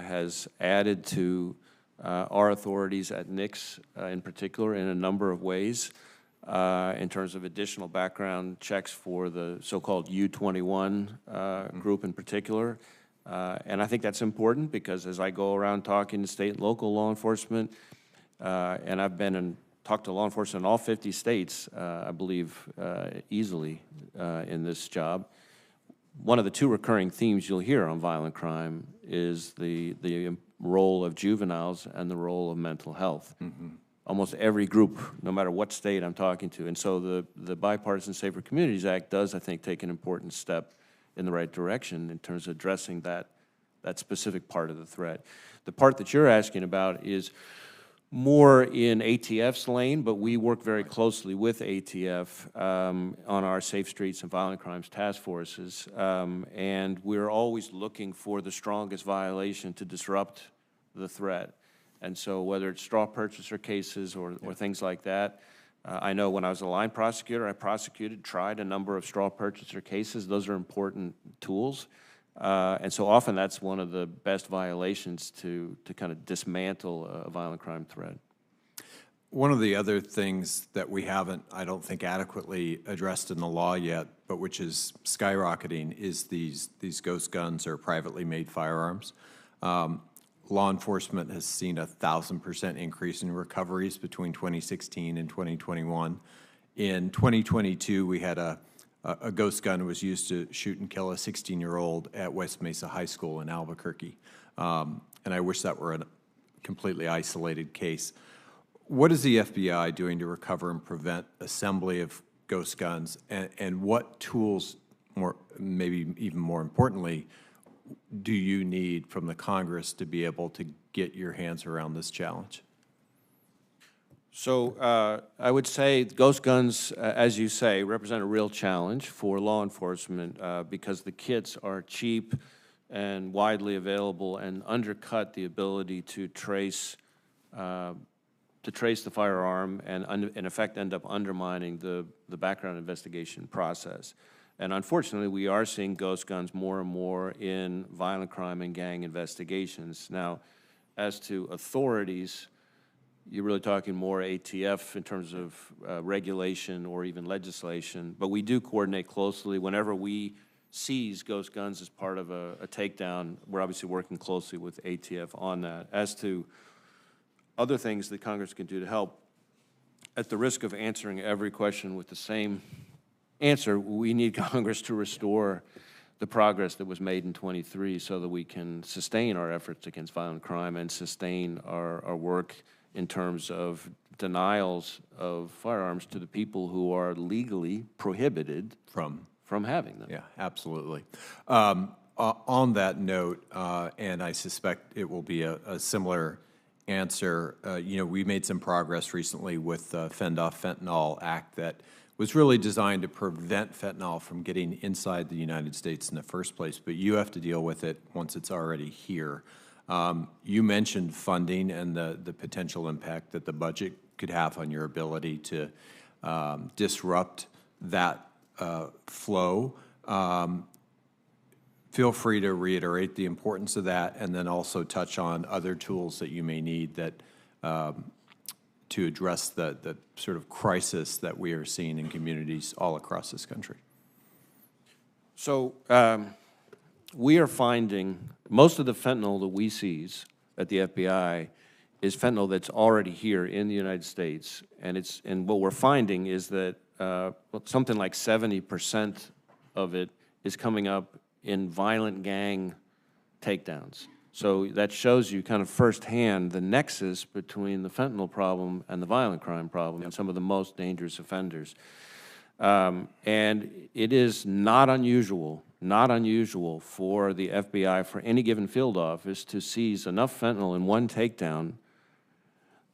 has added to our authorities at NICS in particular in a number of ways in terms of additional background checks for the so-called U-21 group in particular. And I think that's important because as I go around talking to state and local law enforcement, and I've been and talked to law enforcement in all 50 states, I believe, easily in this job. One of the two recurring themes you'll hear on violent crime is the role of juveniles and the role of mental health. Mm-hmm. Almost every group, no matter what state I'm talking to. And so the Bipartisan Safer Communities Act does, I think, take an important step in the right direction in terms of addressing that specific part of the threat. The part that you're asking about is more in ATF's lane, but we work very closely with ATF on our Safe Streets and Violent Crimes Task Forces, and we're always looking for the strongest violation to disrupt the threat. And so whether it's straw purchaser cases or things like that, I know when I was a line prosecutor, I tried a number of straw purchaser cases. Those are important tools. And so often that's one of the best violations to kind of dismantle a violent crime threat. One of the other things that we haven't, I don't think, adequately addressed in the law yet, but which is skyrocketing, is these ghost guns or privately made firearms. Law enforcement has seen a 1,000% increase in recoveries between 2016 and 2021. In 2022, we had a ghost gun was used to shoot and kill a 16-year-old at West Mesa High School in Albuquerque. And I wish that were a completely isolated case. What is the FBI doing to recover and prevent assembly of ghost guns? And what tools, maybe even more importantly, do you need from the Congress to be able to get your hands around this challenge? So I would say ghost guns, as you say, represent a real challenge for law enforcement because the kits are cheap and widely available and undercut the ability to trace the firearm and in effect end up undermining the background investigation process. And unfortunately, we are seeing ghost guns more and more in violent crime and gang investigations. Now, as to authorities, you're really talking more ATF in terms of regulation or even legislation, but we do coordinate closely. Whenever we seize ghost guns as part of a takedown, we're obviously working closely with ATF on that. As to other things that Congress can do to help, at the risk of answering every question with the same answer, we need Congress to restore the progress that was made in 23 so that we can sustain our efforts against violent crime and sustain our work in terms of denials of firearms to the people who are legally prohibited from having them. Yeah, absolutely. On that note, and I suspect it will be a similar answer, we made some progress recently with the Fentanyl Act that was really designed to prevent fentanyl from getting inside the United States in the first place, but you have to deal with it once it's already here. You mentioned funding and the potential impact that the budget could have on your ability to disrupt that flow. Feel free to reiterate the importance of that and then also touch on other tools that you may need that to address the sort of crisis that we are seeing in communities all across this country. So we are finding most of the fentanyl that we seize at the FBI is fentanyl that's already here in the United States, and what we're finding is that something like 70% of it is coming up in violent gang takedowns. So that shows you kind of firsthand the nexus between the fentanyl problem and the violent crime problem and some of the most dangerous offenders. And it is not unusual for the FBI, for any given field office, to seize enough fentanyl in one takedown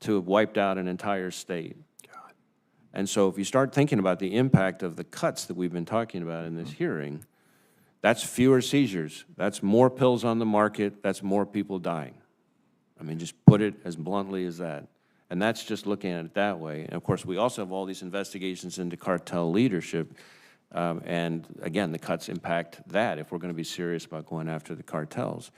to have wiped out an entire state. God. And so if you start thinking about the impact of the cuts that we've been talking about in this hearing, that's fewer seizures. That's more pills on the market. That's more people dying. I mean, just put it as bluntly as that. And that's just looking at it that way. And of course, we also have all these investigations into cartel leadership. And again, the cuts impact that if we're going to be serious about going after the cartels.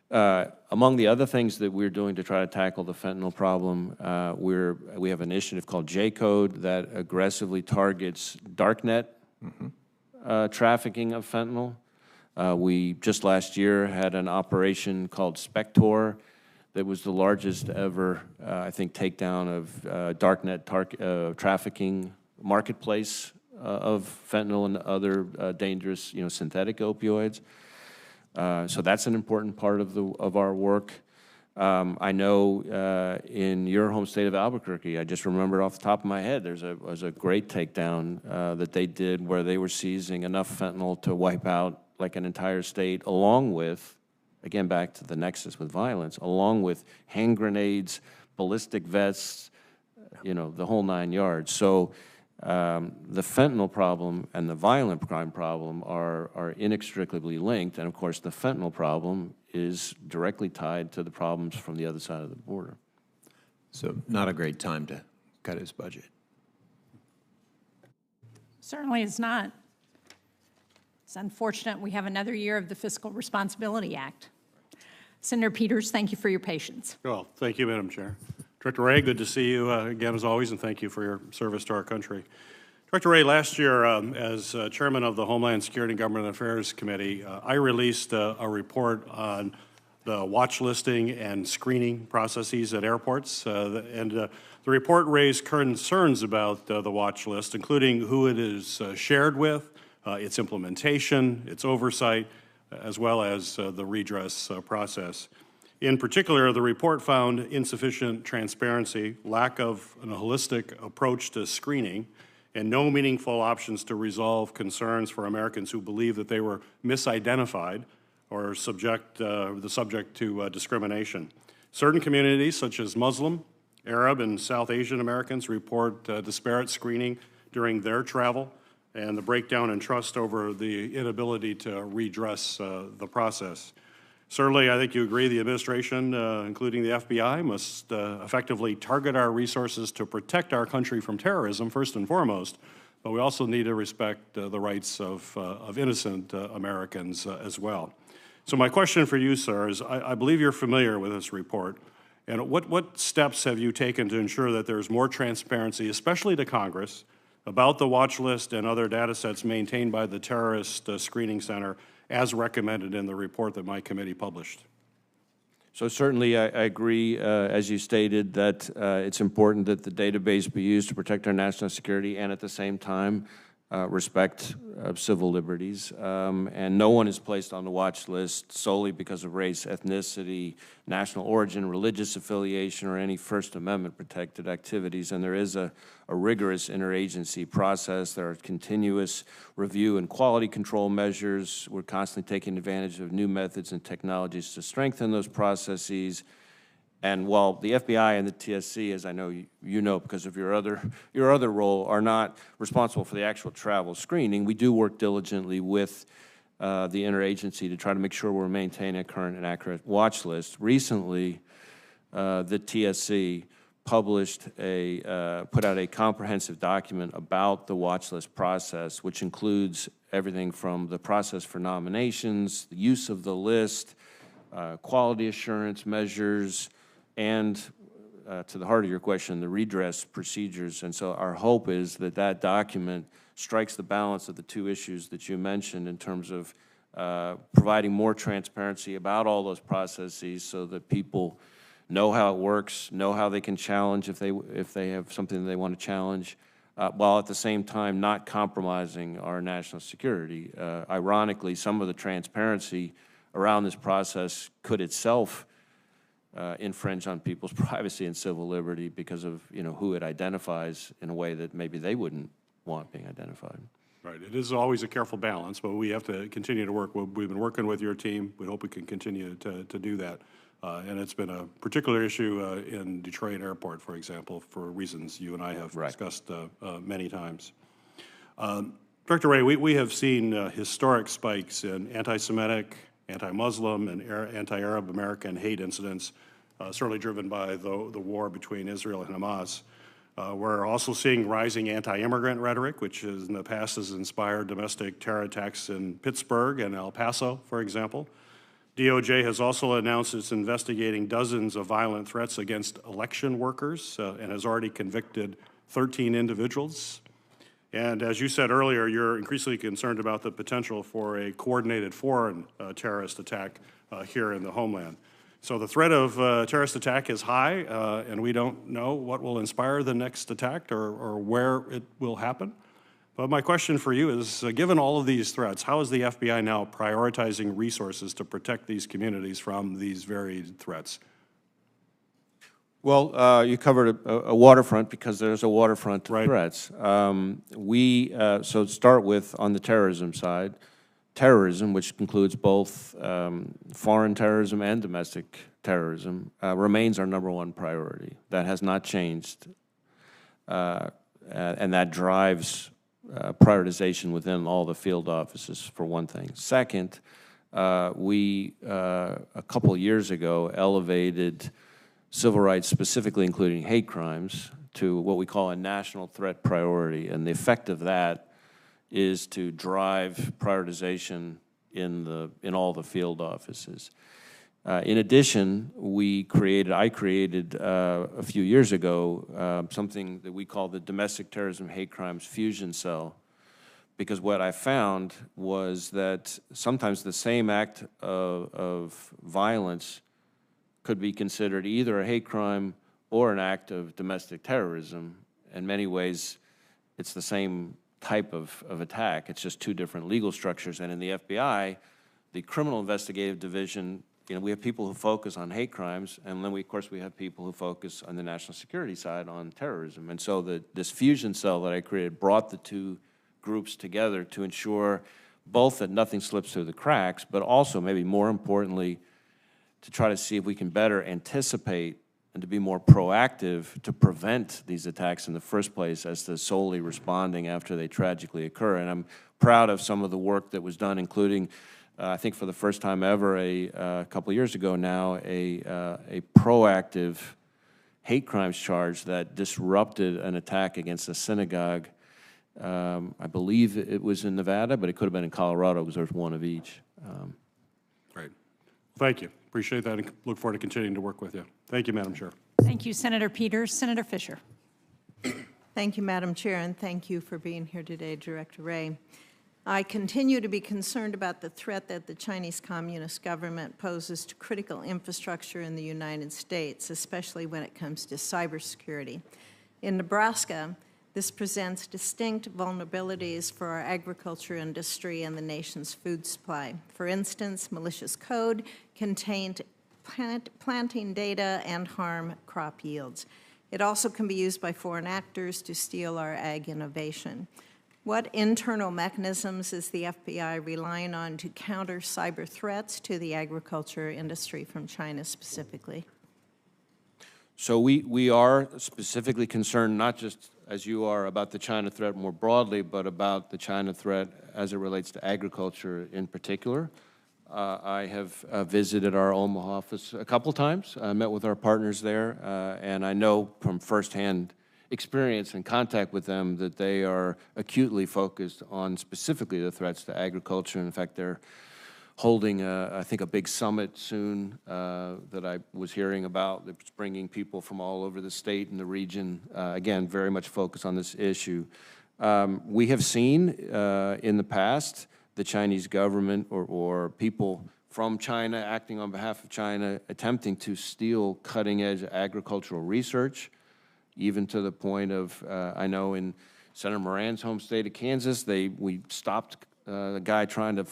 Among the other things that we're doing to try to tackle the fentanyl problem, we have an initiative called J-Code that aggressively targets darknet trafficking of fentanyl. We just last year had an operation called Spector that was the largest ever, I think, takedown of darknet trafficking marketplace of fentanyl and other dangerous, synthetic opioids. So that's an important part of our work. I know in your home state of Albuquerque, I just remember off the top of my head, was a great takedown that they did where they were seizing enough fentanyl to wipe out like an entire state, along with, again, back to the nexus with violence, along with hand grenades, ballistic vests, the whole 9 yards. So the fentanyl problem and the violent crime problem are inextricably linked, and of course the fentanyl problem is directly tied to the problems from the other side of the border. So not a great time to cut his budget. Certainly it's not. It's unfortunate we have another year of the Fiscal Responsibility Act. Senator Peters, thank you for your patience. Well, thank you, Madam Chair. Director Wray, good to see you again as always, and thank you for your service to our country. Director Wray, last year, as chairman of the Homeland Security and Government Affairs Committee, I released a report on the watch listing and screening processes at airports, and the report raised concerns about the watch list, including who it is shared with, its implementation, its oversight, as well as the redress process. In particular, the report found insufficient transparency, lack of a holistic approach to screening, and no meaningful options to resolve concerns for Americans who believe that they were misidentified or the subject to discrimination. Certain communities, such as Muslim, Arab, and South Asian Americans, report disparate screening during their travel and the breakdown in trust over the inability to redress the process. Certainly, I think you agree the administration, including the FBI, must effectively target our resources to protect our country from terrorism, first and foremost, but we also need to respect the rights of innocent Americans as well. So my question for you, sir, is I believe you're familiar with this report, and what steps have you taken to ensure that there's more transparency, especially to Congress, about the watch list and other data sets maintained by the Terrorist Screening Center as recommended in the report that my committee published? So certainly I agree, as you stated, that it's important that the database be used to protect our national security and at the same time respect civil liberties. And no one is placed on the watch list solely because of race, ethnicity, national origin, religious affiliation, or any First Amendment protected activities. And there is a rigorous interagency process. There are continuous review and quality control measures. We're constantly taking advantage of new methods and technologies to strengthen those processes. And while the FBI and the TSC, as I know you know because of your other role, are not responsible for the actual travel screening, we do work diligently with the interagency to try to make sure we're maintaining a current and accurate watch list. Recently, the TSC put out a comprehensive document about the watch list process, which includes everything from the process for nominations, the use of the list, quality assurance measures, and to the heart of your question, the redress procedures. And so our hope is that that document strikes the balance of the two issues that you mentioned in terms of providing more transparency about all those processes so that people know how it works, know how they can challenge if they have something that they want to challenge, while at the same time not compromising our national security. Ironically, some of the transparency around this process could itself infringe on people's privacy and civil liberty because of who it identifies in a way that maybe they wouldn't want being identified. Right. It is always a careful balance, but we have to continue to work. We've been working with your team. We hope we can continue to do that. And it's been a particular issue in Detroit Airport, for example, for reasons you and I have discussed many times. Director Wray, we have seen historic spikes in anti-Semitic, anti-Muslim, and anti-Arab American hate incidents, certainly driven by the war between Israel and Hamas. We're also seeing rising anti-immigrant rhetoric, which in the past has inspired domestic terror attacks in Pittsburgh and El Paso, for example. DOJ has also announced it's investigating dozens of violent threats against election workers and has already convicted 13 individuals. And as you said earlier, you're increasingly concerned about the potential for a coordinated foreign terrorist attack here in the homeland. So the threat of terrorist attack is high, and we don't know what will inspire the next attack or where it will happen. But my question for you is, given all of these threats, how is the FBI now prioritizing resources to protect these communities from these varied threats? Well, you covered a waterfront because there's a waterfront to threats. So to start with, on the terrorism side, terrorism, which includes both foreign terrorism and domestic terrorism, remains our #1 priority. That has not changed, and that drives prioritization within all the field offices, for one thing. Second, we, a couple of years ago, elevated civil rights, specifically including hate crimes, to what we call a national threat priority. And the effect of that is to drive prioritization in all the field offices. In addition, I created a few years ago something that we call the Domestic Terrorism Hate Crimes Fusion Cell, because what I found was that sometimes the same act of violence could be considered either a hate crime or an act of domestic terrorism. In many ways, it's the same type of attack. It's just two different legal structures. And in the FBI, the Criminal Investigative Division, we have people who focus on hate crimes, and then of course we have people who focus on the national security side on terrorism. And so this fusion cell that I created brought the two groups together to ensure both that nothing slips through the cracks, but also, maybe more importantly, to try to see if we can better anticipate and to be more proactive to prevent these attacks in the first place as to solely responding after they tragically occur. And I'm proud of some of the work that was done, including, I think for the first time ever, a couple of years ago now, a proactive hate crimes charge that disrupted an attack against a synagogue. I believe it was in Nevada, but it could have been in Colorado because there's one of each. Great. Thank you. Appreciate that and look forward to continuing to work with you. Thank you, Madam Chair. Thank you, Senator Peters. Senator Fisher. Thank you, Madam Chair, and thank you for being here today, Director Wray. I continue to be concerned about the threat that the Chinese Communist government poses to critical infrastructure in the United States, especially when it comes to cybersecurity. In Nebraska, this presents distinct vulnerabilities for our agriculture industry and the nation's food supply. For instance, malicious code contained planting data and harm crop yields. It also can be used by foreign actors to steal our ag innovation. What internal mechanisms is the FBI relying on to counter cyber threats to the agriculture industry from China specifically? So we are specifically concerned, not just as you are, about the China threat more broadly, but about the China threat as it relates to agriculture in particular. I have visited our Omaha office a couple times. I met with our partners there, and I know from firsthand experience and contact with them that they are acutely focused on specifically the threats to agriculture. In fact, they're holding, I think, a big summit soon that I was hearing about. It's bringing people from all over the state and the region, again, very much focused on this issue. We have seen in the past the Chinese government or people from China acting on behalf of China attempting to steal cutting-edge agricultural research, even to the point of, I know in Senator Moran's home state of Kansas, we stopped the guy trying to,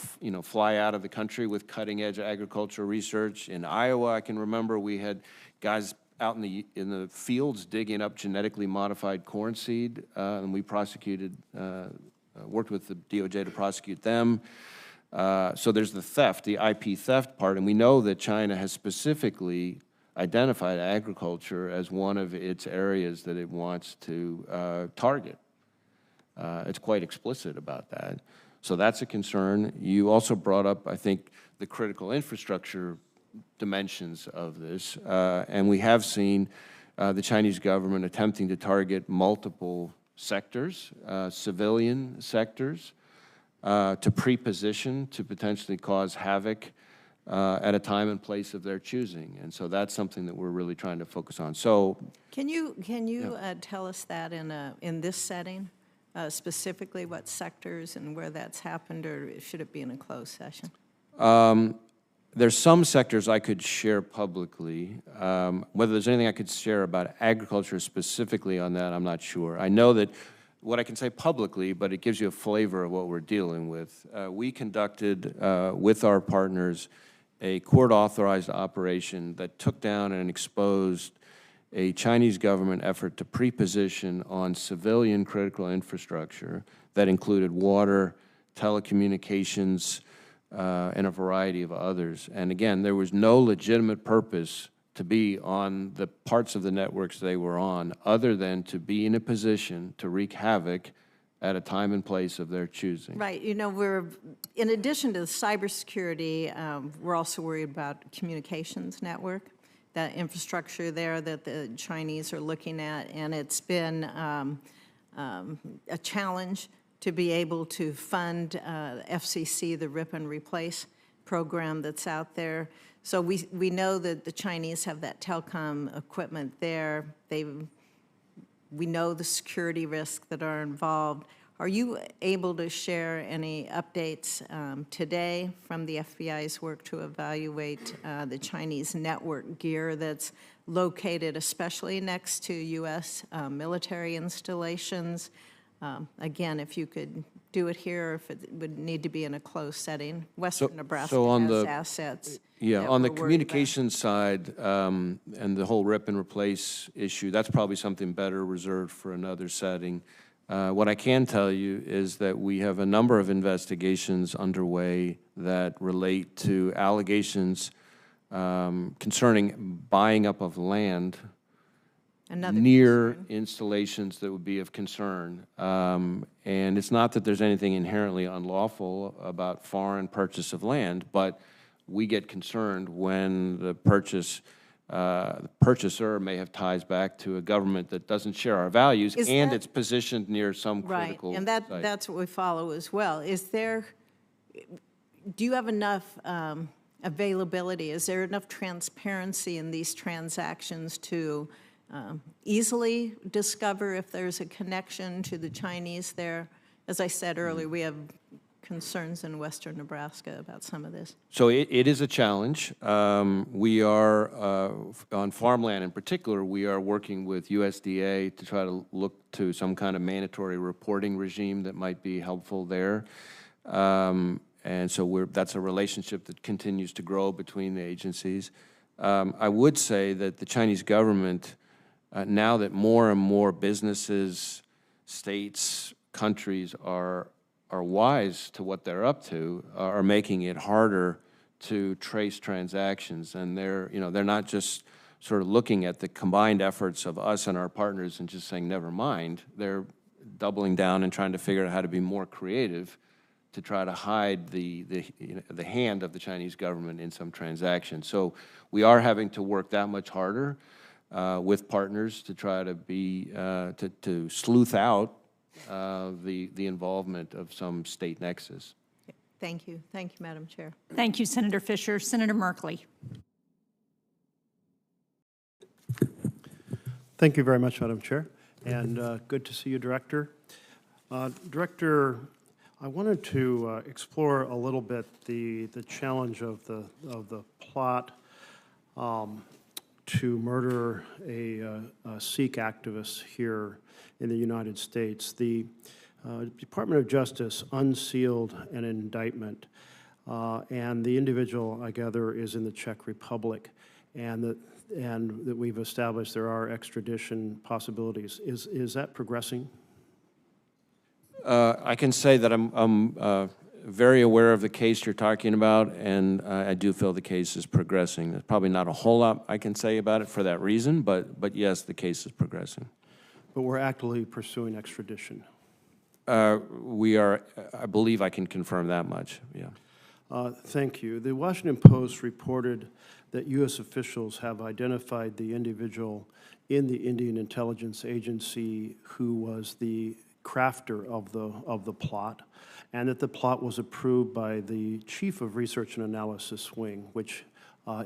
fly out of the country with cutting-edge agricultural research. In Iowa, I can remember we had guys out in the fields digging up genetically modified corn seed, and we prosecuted, worked with the DOJ to prosecute them. So there's the theft, the IP theft part, and we know that China has specifically identified agriculture as one of its areas that it wants to target. It's quite explicit about that. So that's a concern. You also brought up, I think, the critical infrastructure dimensions of this, and we have seen the Chinese government attempting to target multiple sectors, civilian sectors, to pre-position to potentially cause havoc at a time and place of their choosing. And so that's something that we're really trying to focus on. So, Can you tell us that in this setting, specifically what sectors and where that's happened, or should it be in a closed session? There's some sectors I could share publicly. Whether there's anything I could share about agriculture specifically on that, I'm not sure. I know that what I can say publicly, but it gives you a flavor of what we're dealing with. We conducted, with our partners, a court-authorized operation that took down and exposed a Chinese government effort to pre-position on civilian critical infrastructure that included water, telecommunications, and a variety of others. And again, there was no legitimate purpose to be on the parts of the networks they were on other than to be in a position to wreak havoc at a time and place of their choosing. Right. We're, in addition to cybersecurity, we're also worried about communications network, that infrastructure there that the Chinese are looking at, and it's been a challenge to be able to fund FCC, the Rip and Replace program that's out there. So we know that the Chinese have that telecom equipment there. We know the security risks that are involved. Are you able to share any updates today from the FBI's work to evaluate the Chinese network gear that's located especially next to U.S. military installations? Again, if you could do it here, or if it would need to be in a closed setting. Western Nebraska has assets. Yeah, on the communications side and the whole rip and replace issue, that's probably something better reserved for another setting. What I can tell you is that we have a number of investigations underway that relate to allegations concerning buying up of land Another near concern. installations that would be of concern. And it's not that there's anything inherently unlawful about foreign purchase of land, but we get concerned when the purchaser may have ties back to a government that doesn't share our values, Is and that- it's positioned near some Right, critical and site. that's what we follow as well. Do you have enough availability? Is there enough transparency in these transactions to easily discover if there's a connection to the Chinese there? As I said earlier, we have concerns in western Nebraska about some of this. So it is a challenge. We are, on farmland in particular, we are working with USDA to try to look to some kind of mandatory reporting regime that might be helpful there. And so that's a relationship that continues to grow between the agencies. I would say that the Chinese government, now that more and more businesses, states, countries are wise to what they're up to, are making it harder to trace transactions. And they're not just sort of looking at the combined efforts of us and our partners and just saying, never mind. They're doubling down and trying to figure out how to be more creative to try to hide the hand of the Chinese government in some transactions. So we are having to work that much harder with partners to try to to sleuth out the involvement of some state nexus. Thank you, Madam Chair. Thank you, Senator Fisher. Senator Merkley. Thank you very much, Madam Chair, and good to see you, Director. Director, I wanted to explore a little bit the challenge of the plot to murder a Sikh activist here in the United States. The Department of Justice unsealed an indictment, and the individual, I gather, is in the Czech Republic, and that we've established there are extradition possibilities. Is that progressing? I can say that I'm very aware of the case you're talking about, and I do feel the case is progressing. There's probably not a whole lot I can say about it for that reason, but yes, the case is progressing. But we're actively pursuing extradition. We are, I believe I can confirm that much, yeah. Thank you. The Washington Post reported that U.S. officials have identified the individual in the Indian Intelligence Agency who was the crafter of the plot, and that the plot was approved by the Chief of Research and Analysis Wing, which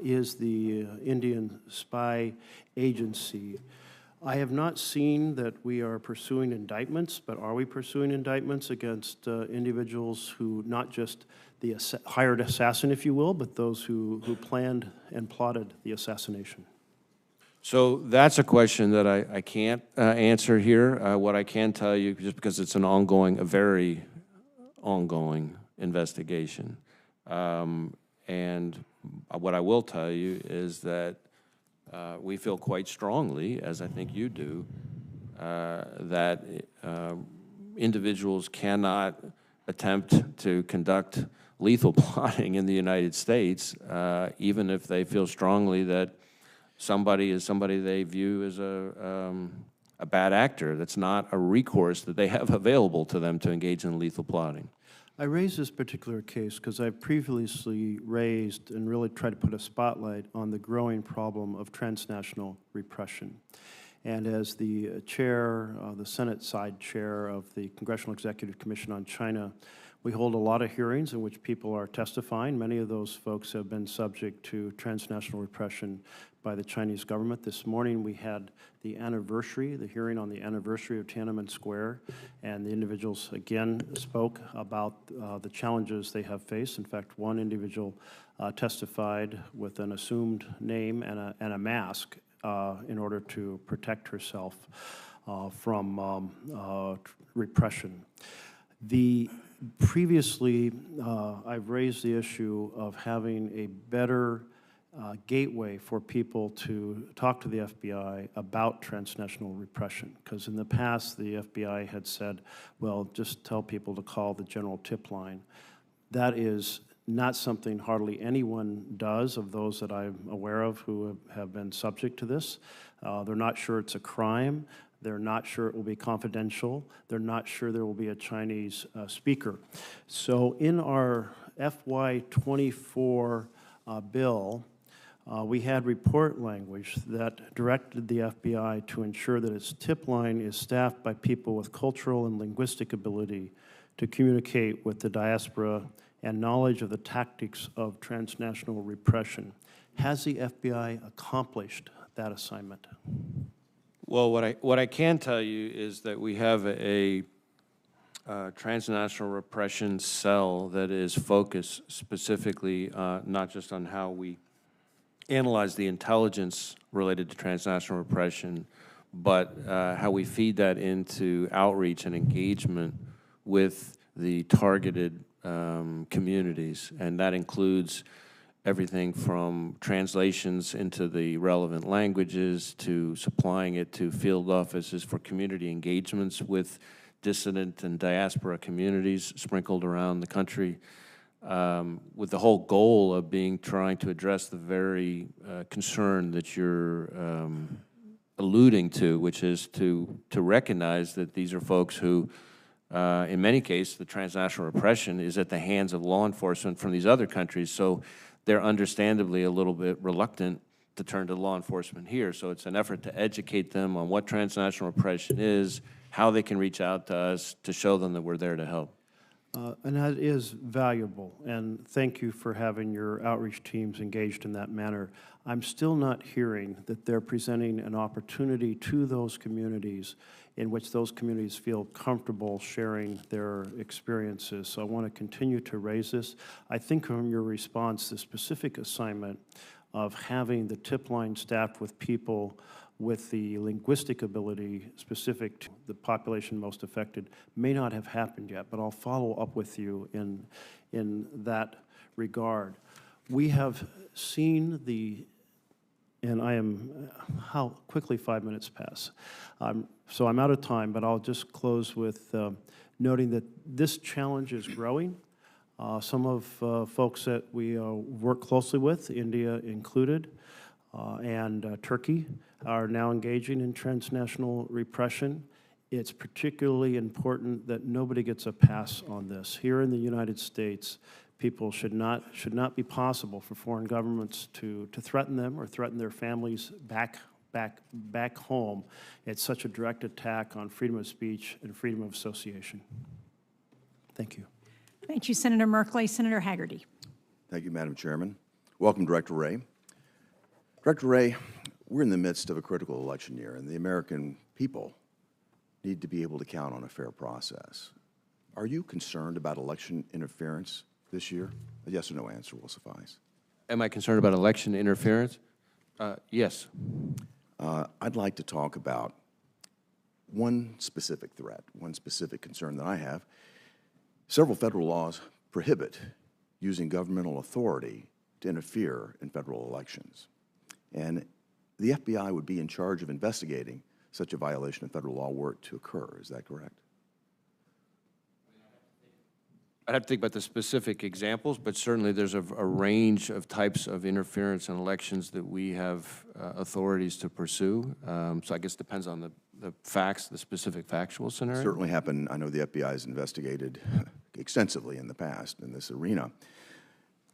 is the Indian spy agency. I have not seen that we are pursuing indictments, but are we pursuing indictments against individuals who, not just the hired assassin, if you will, but those who planned and plotted the assassination? So that's a question that I can't answer here. What I can tell you, just because it's an a very ongoing investigation, and what I will tell you is that we feel quite strongly, as I think you do, that individuals cannot attempt to conduct lethal plotting in the United States, even if they feel strongly that somebody is somebody they view as a bad actor. That's not a recourse that they have available to them to engage in lethal plotting. I raised this particular case because I previously raised and really tried to put a spotlight on the growing problem of transnational repression. And as the chair, the Senate side chair of the Congressional Executive Commission on China, we hold a lot of hearings in which people are testifying. Many of those folks have been subject to transnational repression by the Chinese government. This morning we had the hearing on the anniversary of Tiananmen Square, and the individuals again spoke about the challenges they have faced. In fact, one individual testified with an assumed name and a mask in order to protect herself from repression. Previously, I've raised the issue of having a better gateway for people to talk to the FBI about transnational repression. Because in the past, the FBI had said, well, just tell people to call the general tip line. That is not something hardly anyone does of those that I'm aware of who have been subject to this. They're not sure it's a crime. They're not sure it will be confidential. They're not sure there will be a Chinese speaker. So in our FY24 bill, we had report language that directed the FBI to ensure that its tip line is staffed by people with cultural and linguistic ability to communicate with the diaspora and knowledge of the tactics of transnational repression. Has the FBI accomplished that assignment? Well, what I can tell you is that we have a transnational repression cell that is focused specifically not just on how we analyze the intelligence related to transnational repression, but how we feed that into outreach and engagement with the targeted communities. And that includes everything from translations into the relevant languages to supplying it to field offices for community engagements with dissident and diaspora communities sprinkled around the country, with the whole goal of trying to address the very concern that you're alluding to, which is to recognize that these are folks who, in many cases, the transnational repression is at the hands of law enforcement from these other countries, so they're understandably a little bit reluctant to turn to law enforcement here. So it's an effort to educate them on what transnational repression is, how they can reach out to us, to show them that we're there to help. And that is valuable, and thank you for having your outreach teams engaged in that manner. I'm still not hearing that they're presenting an opportunity to those communities in which those communities feel comfortable sharing their experiences. So I want to continue to raise this. I think from your response, the specific assignment of having the tip line staffed with people with the linguistic ability specific to the population most affected may not have happened yet, but I'll follow up with you in that regard. We have seen and I am, how quickly 5 minutes pass. So I'm out of time, but I'll just close with noting that this challenge is growing. Some of folks that we work closely with, India included, and Turkey, are now engaging in transnational repression. It's particularly important that nobody gets a pass on this. Here in the United States, people should not be possible for foreign governments to threaten them or threaten their families back home. It's such a direct attack on freedom of speech and freedom of association. Thank you. Thank you, Senator Merkley. Senator Haggerty. Thank you, Madam Chairman. Welcome, Director Wray. Director Wray, we're in the midst of a critical election year, and the American people need to be able to count on a fair process. Are you concerned about election interference this year? A yes or no answer will suffice. Am I concerned about election interference? Yes. I'd like to talk about one specific threat, one specific concern that I have. Several federal laws prohibit using governmental authority to interfere in federal elections. And the FBI would be in charge of investigating such a violation of federal law were it to occur. Is that correct? I'd have to think about the specific examples, but certainly there's a range of types of interference in elections that we have authorities to pursue. So I guess it depends on the facts, the specific factual scenario. It certainly happened. I know the FBI has investigated extensively in the past in this arena.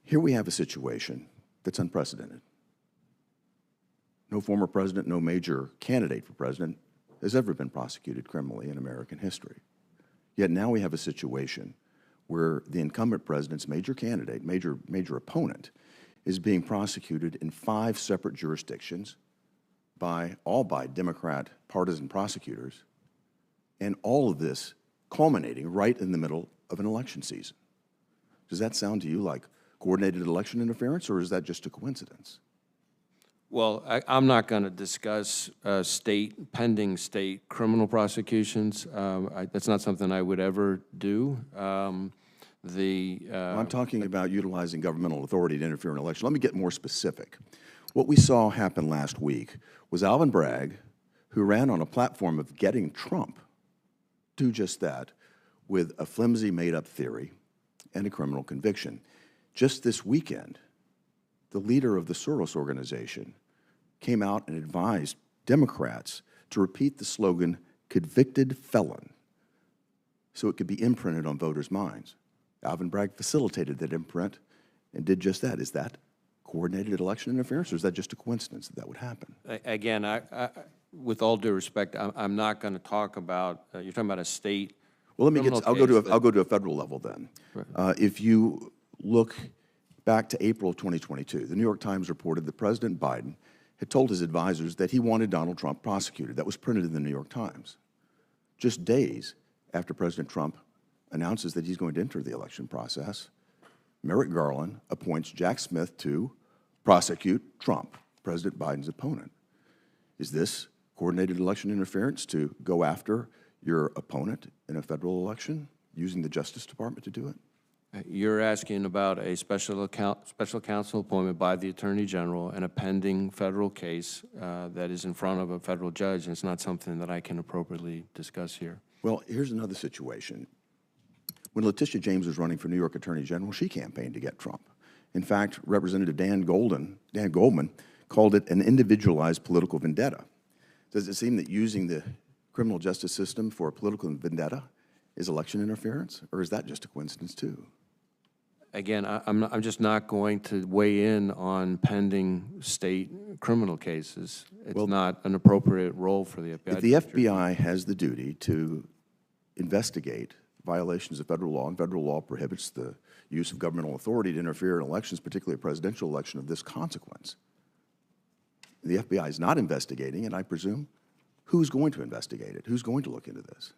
Here we have a situation that's unprecedented. No former president, no major candidate for president has ever been prosecuted criminally in American history. Yet now we have a situation where the incumbent president's major candidate, major opponent, is being prosecuted in 5 separate jurisdictions all by Democrat partisan prosecutors, and all of this culminating right in the middle of an election season. Does that sound to you like coordinated election interference, or is that just a coincidence? Well, I'm not going to discuss pending state criminal prosecutions. That's not something I would ever do. I'm talking about utilizing governmental authority to interfere in an election. Let me get more specific. What we saw happen last week was Alvin Bragg, who ran on a platform of getting Trump, do just that, with a flimsy made-up theory and a criminal conviction. Just this weekend, the leader of the Soros organization came out and advised Democrats to repeat the slogan, "convicted felon," so it could be imprinted on voters' minds. Alvin Bragg facilitated that imprint and did just that. Is that coordinated election interference, or is that just a coincidence that that would happen? Again, with all due respect, I'm not going to talk about, you're talking about a state. Well, let me get, I'll go to a federal level then. Right. If you look back to April of 2022, the New York Times reported that President Biden had told his advisors that he wanted Donald Trump prosecuted. That was printed in the New York Times. Just days after President Trump announces that he's going to enter the election process, Merrick Garland appoints Jack Smith to prosecute Trump, President Biden's opponent. Is this coordinated election interference to go after your opponent in a federal election using the Justice Department to do it? You're asking about a special counsel appointment by the Attorney General and a pending federal case that is in front of a federal judge, and it's not something that I can appropriately discuss here. Well, here's another situation. When Letitia James was running for New York Attorney General, she campaigned to get Trump. In fact, Representative Dan Goldman called it an individualized political vendetta. Does it seem that using the criminal justice system for a political vendetta is election interference, or is that just a coincidence too? Again, I'm just not going to weigh in on pending state criminal cases. It's not an appropriate role for the FBI. If the FBI has the duty to investigate violations of federal law, and federal law prohibits the use of governmental authority to interfere in elections, particularly a presidential election of this consequence, the FBI is not investigating, and I presume, who's going to investigate it? Who's going to look into this?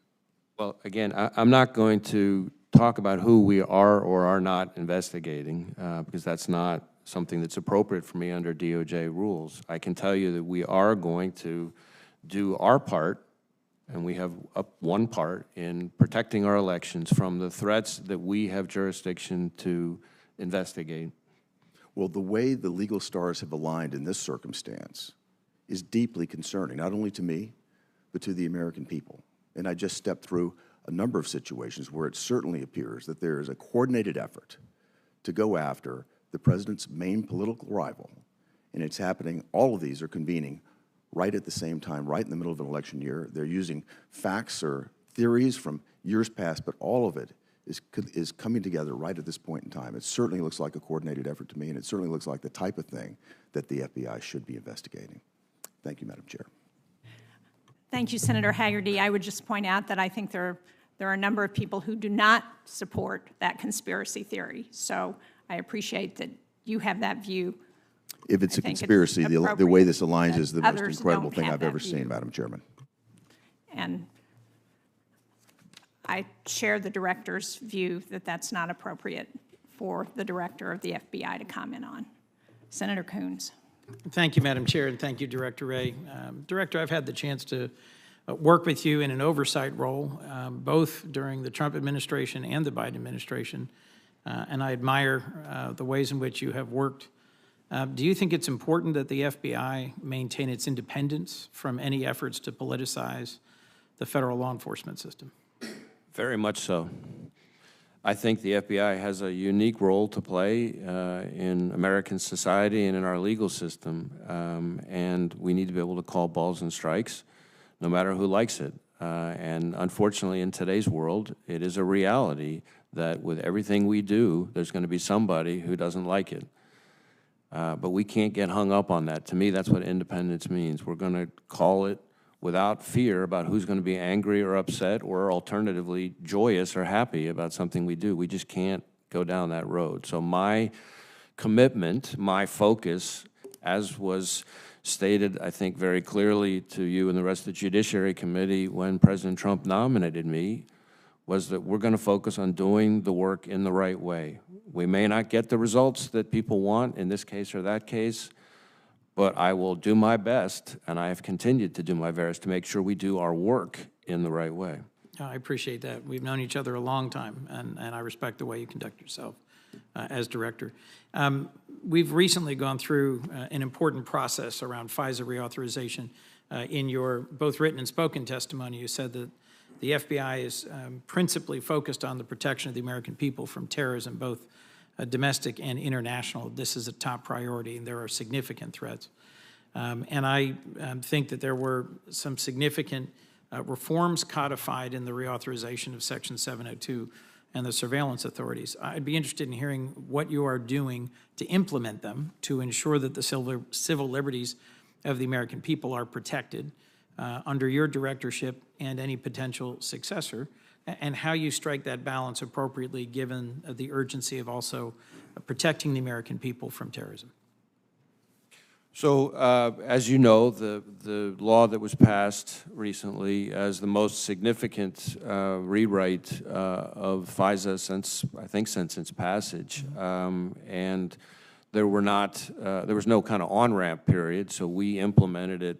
Well, again, I'm not going to talk about who we are or are not investigating because that's not something that's appropriate for me under DOJ rules. I can tell you that we are going to do our part, and we have one part in protecting our elections from the threats that we have jurisdiction to investigate. Well, the way the legal stars have aligned in this circumstance is deeply concerning, not only to me, but to the American people. And I just stepped through a number of situations where it certainly appears that there is a coordinated effort to go after the president's main political rival. And it's happening, all of these are convening right at the same time, right in the middle of an election year. They're using facts or theories from years past, but all of it is coming together right at this point in time. It certainly looks like a coordinated effort to me, and it certainly looks like the type of thing that the FBI should be investigating. Thank you, Madam Chair. Thank you, Senator Haggerty. I would just point out that I think there are a number of people who do not support that conspiracy theory. So I appreciate that you have that view. If it's a conspiracy, the way this aligns is the most incredible thing I've ever seen, Madam Chairman. And I share the director's view that that's not appropriate for the director of the FBI to comment on. Senator Coons. Thank you, Madam Chair, and thank you, Director Wray. Director, I've had the chance to work with you in an oversight role, both during the Trump administration and the Biden administration, and I admire the ways in which you have worked. Do you think it's important that the FBI maintain its independence from any efforts to politicize the federal law enforcement system? Very much so. I think the FBI has a unique role to play in American society and in our legal system, and we need to be able to call balls and strikes, no matter who likes it. And unfortunately, in today's world, it is a reality that with everything we do, there's going to be somebody who doesn't like it. But we can't get hung up on that. To me, that's what independence means. We're going to call it without fear about who's going to be angry or upset or alternatively joyous or happy about something we do. We just can't go down that road. So my commitment, my focus, as was stated, I think, very clearly to you and the rest of the Judiciary Committee when President Trump nominated me, was that we're going to focus on doing the work in the right way. We may not get the results that people want in this case or that case, but I will do my best, and I have continued to do my best to make sure we do our work in the right way. I appreciate that. We've known each other a long time, and I respect the way you conduct yourself as director. We've recently gone through an important process around FISA reauthorization. In your both written and spoken testimony, you said that the FBI is principally focused on the protection of the American people from terrorism, both domestic and international. This is a top priority, and there are significant threats. And I think that there were some significant reforms codified in the reauthorization of Section 702 and the surveillance authorities. I'd be interested in hearing what you are doing to implement them to ensure that the civil liberties of the American people are protected under your directorship and any potential successor, and how you strike that balance appropriately given the urgency of also protecting the American people from terrorism. So, as you know, the law that was passed recently as the most significant rewrite of FISA since its passage, and there was no kind of on-ramp period, so we implemented it,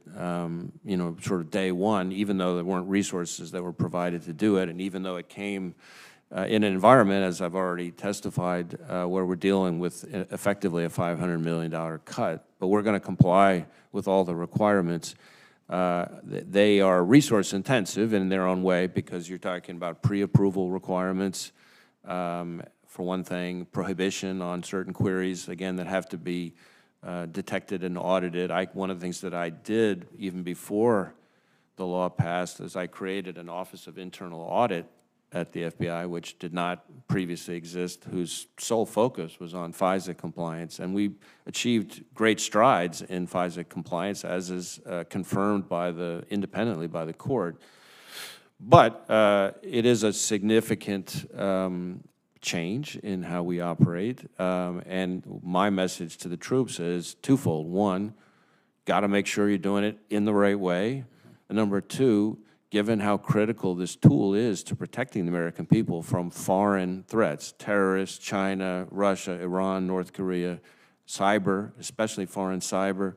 sort of day one, even though there weren't resources that were provided to do it, and even though it came in an environment, as I've already testified, where we're dealing with effectively a $500 million cut. But we're going to comply with all the requirements. They are resource intensive in their own way because you're talking about pre-approval requirements, for one thing, prohibition on certain queries, again, that have to be detected and audited. One of the things that I did even before the law passed is I created an Office of Internal Audit at the FBI, which did not previously exist, whose sole focus was on FISA compliance. And we achieved great strides in FISA compliance, as is confirmed independently by the court. But it is a significant change in how we operate. And my message to the troops is twofold. One, got to make sure you're doing it in the right way. And number two, given how critical this tool is to protecting the American people from foreign threats, terrorists, China, Russia, Iran, North Korea, cyber, especially foreign cyber,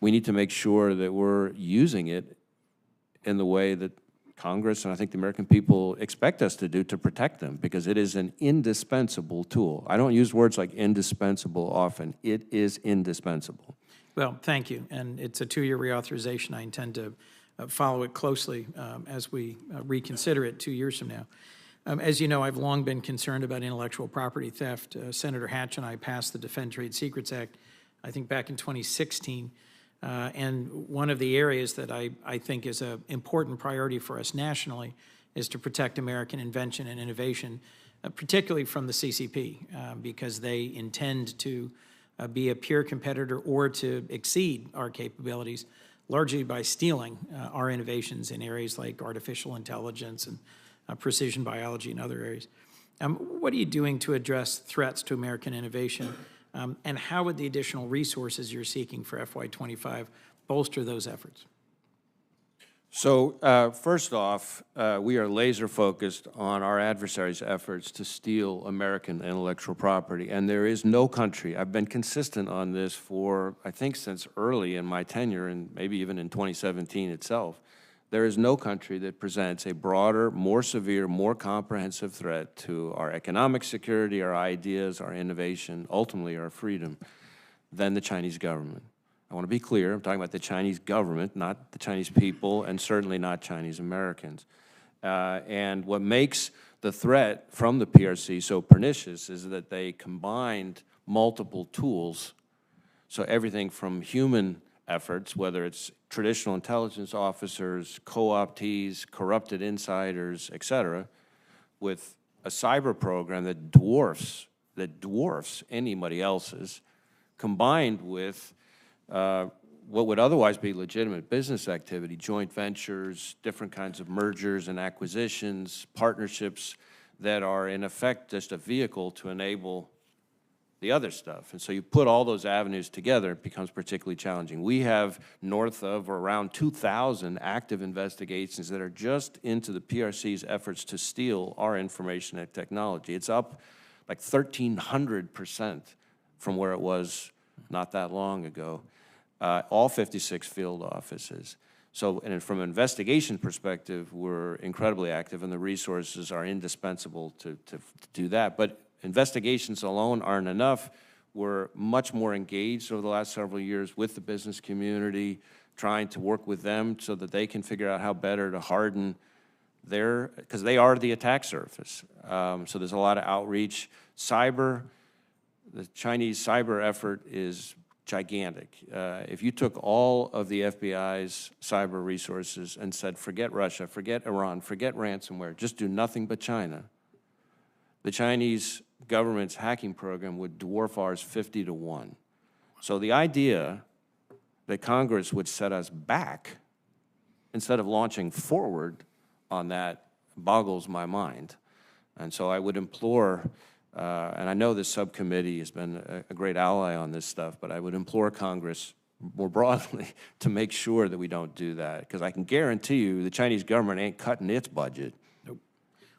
we need to make sure that we're using it in the way that Congress and I think the American people expect us to do to protect them, because it is an indispensable tool. I don't use words like indispensable often. It is indispensable. Well, thank you. And it's a 2-year reauthorization. I intend to follow it closely as we reconsider it 2 years from now. As you know, I've long been concerned about intellectual property theft. Senator Hatch and I passed the Defend Trade Secrets Act, I think back in 2016. And one of the areas that I think is an important priority for us nationally is to protect American invention and innovation, particularly from the CCP, because they intend to be a peer competitor or to exceed our capabilities, largely by stealing our innovations in areas like artificial intelligence and precision biology and other areas. What are you doing to address threats to American innovation? And how would the additional resources you're seeking for FY25 bolster those efforts? So first off, we are laser focused on our adversaries' efforts to steal American intellectual property. And there is no country, I've been consistent on this for, I think, since early in my tenure, and maybe even in 2017 itself, there is no country that presents a broader, more severe, more comprehensive threat to our economic security, our ideas, our innovation, ultimately our freedom, than the Chinese government. I want to be clear, I'm talking about the Chinese government, not the Chinese people, and certainly not Chinese Americans. And what makes the threat from the PRC so pernicious is that they combined multiple tools, so everything from human efforts, whether it's traditional intelligence officers, co-optees, corrupted insiders, et cetera, with a cyber program that dwarfs anybody else's, combined with what would otherwise be legitimate business activity, joint ventures, different kinds of mergers and acquisitions, partnerships that are in effect just a vehicle to enable the other stuff. And so you put all those avenues together, it becomes particularly challenging. We have north of or around 2,000 active investigations that are just into the PRC's efforts to steal our information and technology. It's up like 1,300% from where it was not that long ago. All 56 field offices. So, and from an investigation perspective, we're incredibly active, and the resources are indispensable to do that. But investigations alone aren't enough. We're much more engaged over the last several years with the business community, trying to work with them so that they can figure out how better to harden because they are the attack surface. So there's a lot of outreach. Cyber, the Chinese cyber effort is gigantic. If you took all of the FBI's cyber resources and said, forget Russia, forget Iran, forget ransomware, just do nothing but China, the Chinese government's hacking program would dwarf ours 50 to 1. So the idea that Congress would set us back instead of launching forward on that boggles my mind. And so I would implore, and I know this subcommittee has been a great ally on this stuff, but I would implore Congress more broadly to make sure that we don't do that, because I can guarantee you the Chinese government ain't cutting its budget.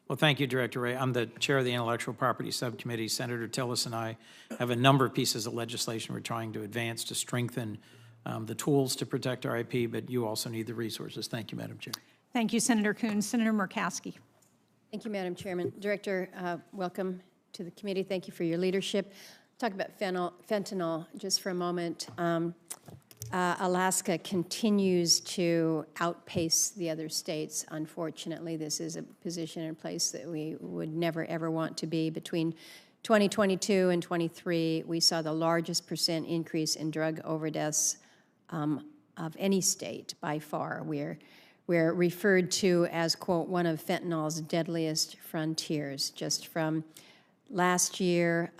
Well, thank you, Director Wray. I'm the chair of the Intellectual Property Subcommittee. Senator Tillis and I have a number of pieces of legislation we're trying to advance to strengthen the tools to protect our IP, but you also need the resources. Thank you, Madam Chair. Thank you, Senator Coons. Senator Murkowski. Thank you, Madam Chairman. Director, welcome to the committee. Thank you for your leadership. Talk about fentanyl just for a moment. Alaska continues to outpace the other states. Unfortunately, this is a position in place that we would never, ever want to be. Between 2022 and 23, we saw the largest % increase in drug overdose of any state by far. We're referred to as, quote, one of fentanyl's deadliest frontiers. Just from last year,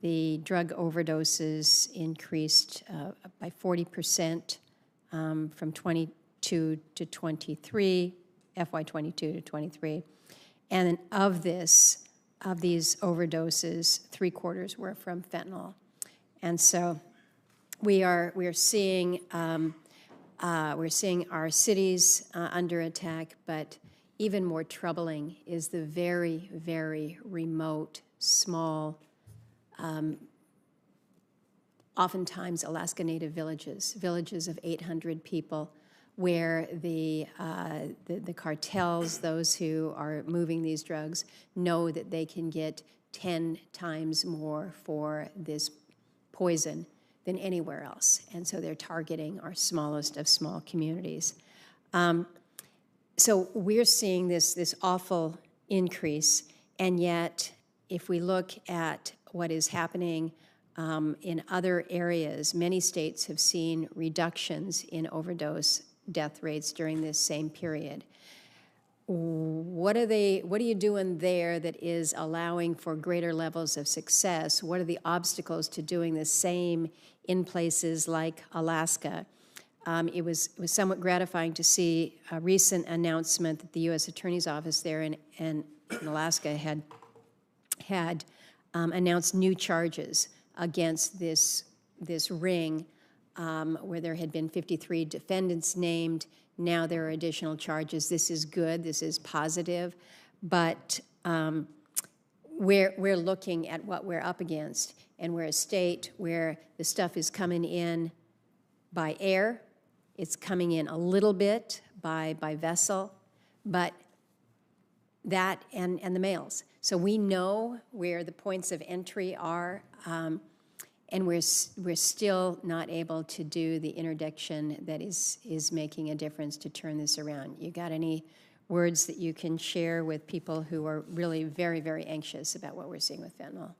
the drug overdoses increased by 40% from 22 to 23, FY22 to 23. And of these overdoses, 3/4 were from fentanyl. And so we are seeing our cities under attack, but even more troubling is the very, very remote, small, oftentimes Alaska Native villages of 800 people, where the cartels, those who are moving these drugs, know that they can get 10 times more for this poison than anywhere else. And so they're targeting our smallest of small communities. So we're seeing this awful increase, and yet if we look at what is happening in other areas, many states have seen reductions in overdose death rates during this same period. What are you doing there that is allowing for greater levels of success? What are the obstacles to doing the same in places like Alaska? It was somewhat gratifying to see a recent announcement that the U.S. Attorney's Office there in Alaska had announced new charges against this ring, where there had been 53 defendants named. Now there are additional charges. This is good. This is positive. But we're looking at what we're up against, and we're a state where the stuff is coming in by air. It's coming in a little bit by vessel, but that and the mails. So we know where the points of entry are, and we're still not able to do the interdiction that is making a difference to turn this around. You got any words that you can share with people who are really very, very anxious about what we're seeing with fentanyl?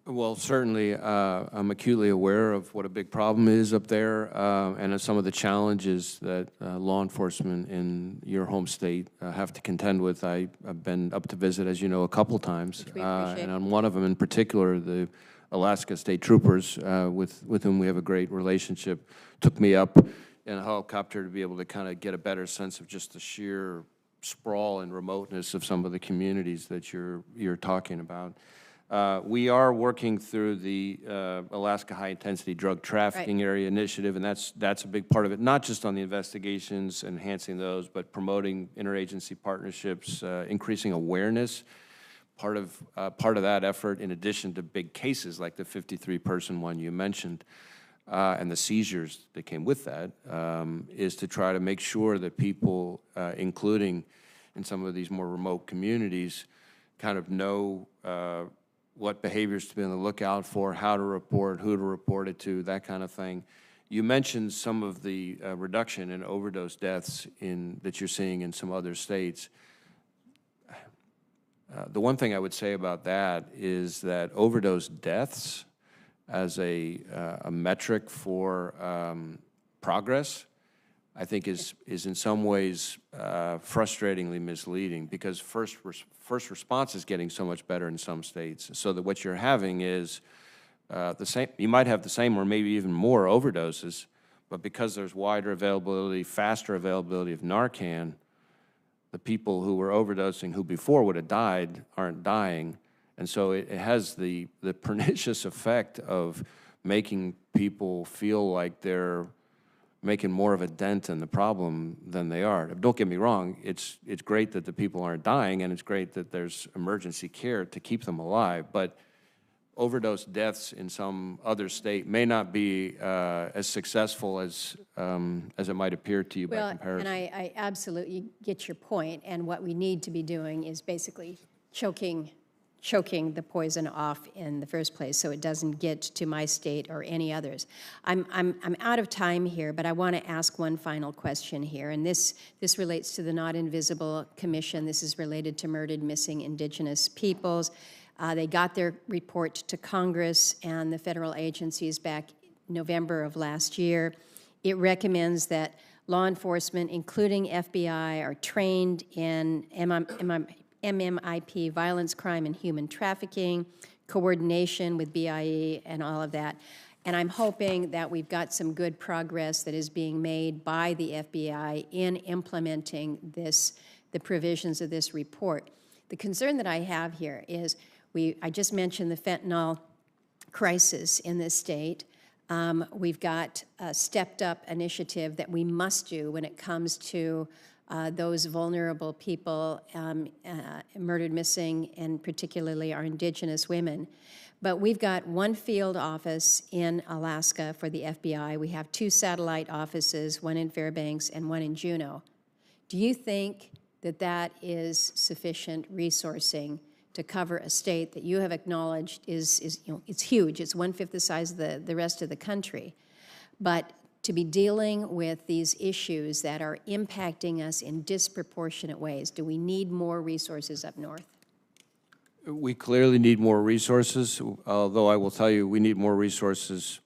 Well, certainly, I'm acutely aware of what a big problem is up there, and of some of the challenges that law enforcement in your home state have to contend with. I've been up to visit, as you know, a couple times, and on one of them in particular, the Alaska State Troopers, with whom we have a great relationship, took me up in a helicopter to be able to kind of get a better sense of just the sheer sprawl and remoteness of some of the communities that you're talking about. We are working through the Alaska High Intensity Drug Trafficking Area Initiative, and that's a big part of it, not just on the investigations, enhancing those, but promoting interagency partnerships, increasing awareness. Part of that effort, in addition to big cases like the 53-person one you mentioned, and the seizures that came with that, is to try to make sure that people, including in some of these more remote communities, kind of know what behaviors to be on the lookout for, how to report, who to report it to, that kind of thing. You mentioned some of the reduction in overdose deaths that you're seeing in some other states. The one thing I would say about that is that overdose deaths as a metric for progress, I think is in some ways frustratingly misleading, because first response is getting so much better in some states, so that what you're having is the same. You might have the same or maybe even more overdoses, but because there's wider availability, faster availability of Narcan, the people who were overdosing who before would have died aren't dying. And so it has the pernicious effect of making people feel like they're making more of a dent in the problem than they are. Don't get me wrong, it's great that the people aren't dying, and it's great that there's emergency care to keep them alive, but overdose deaths in some other state may not be as successful as it might appear to you by comparison. And I absolutely get your point, and what we need to be doing is basically choking the poison off in the first place so it doesn't get to my state or any others. I'm out of time here, but I want to ask one final question here, and this relates to the Not Invisible Commission. This is related to murdered, missing Indigenous peoples. They got their report to Congress and the federal agencies back November of last year. It recommends that law enforcement, including FBI, are trained in MMIP, violence, crime, and human trafficking, coordination with BIE, and all of that. And I'm hoping that we've got some good progress that is being made by the FBI in implementing the provisions of this report. The concern that I have here is I just mentioned the fentanyl crisis in this state. We've got a stepped-up initiative that we must do when it comes to those vulnerable people, murdered, missing, and particularly our Indigenous women. But we've got one field office in Alaska for the FBI. We have 2 satellite offices, one in Fairbanks and one in Juneau. Do you think that that is sufficient resourcing to cover a state that you have acknowledged is it's huge? It's 1/5 the size of the rest of the country. But to be dealing with these issues that are impacting us in disproportionate ways, do we need more resources up north? We clearly need more resources, although I will tell you we need more resources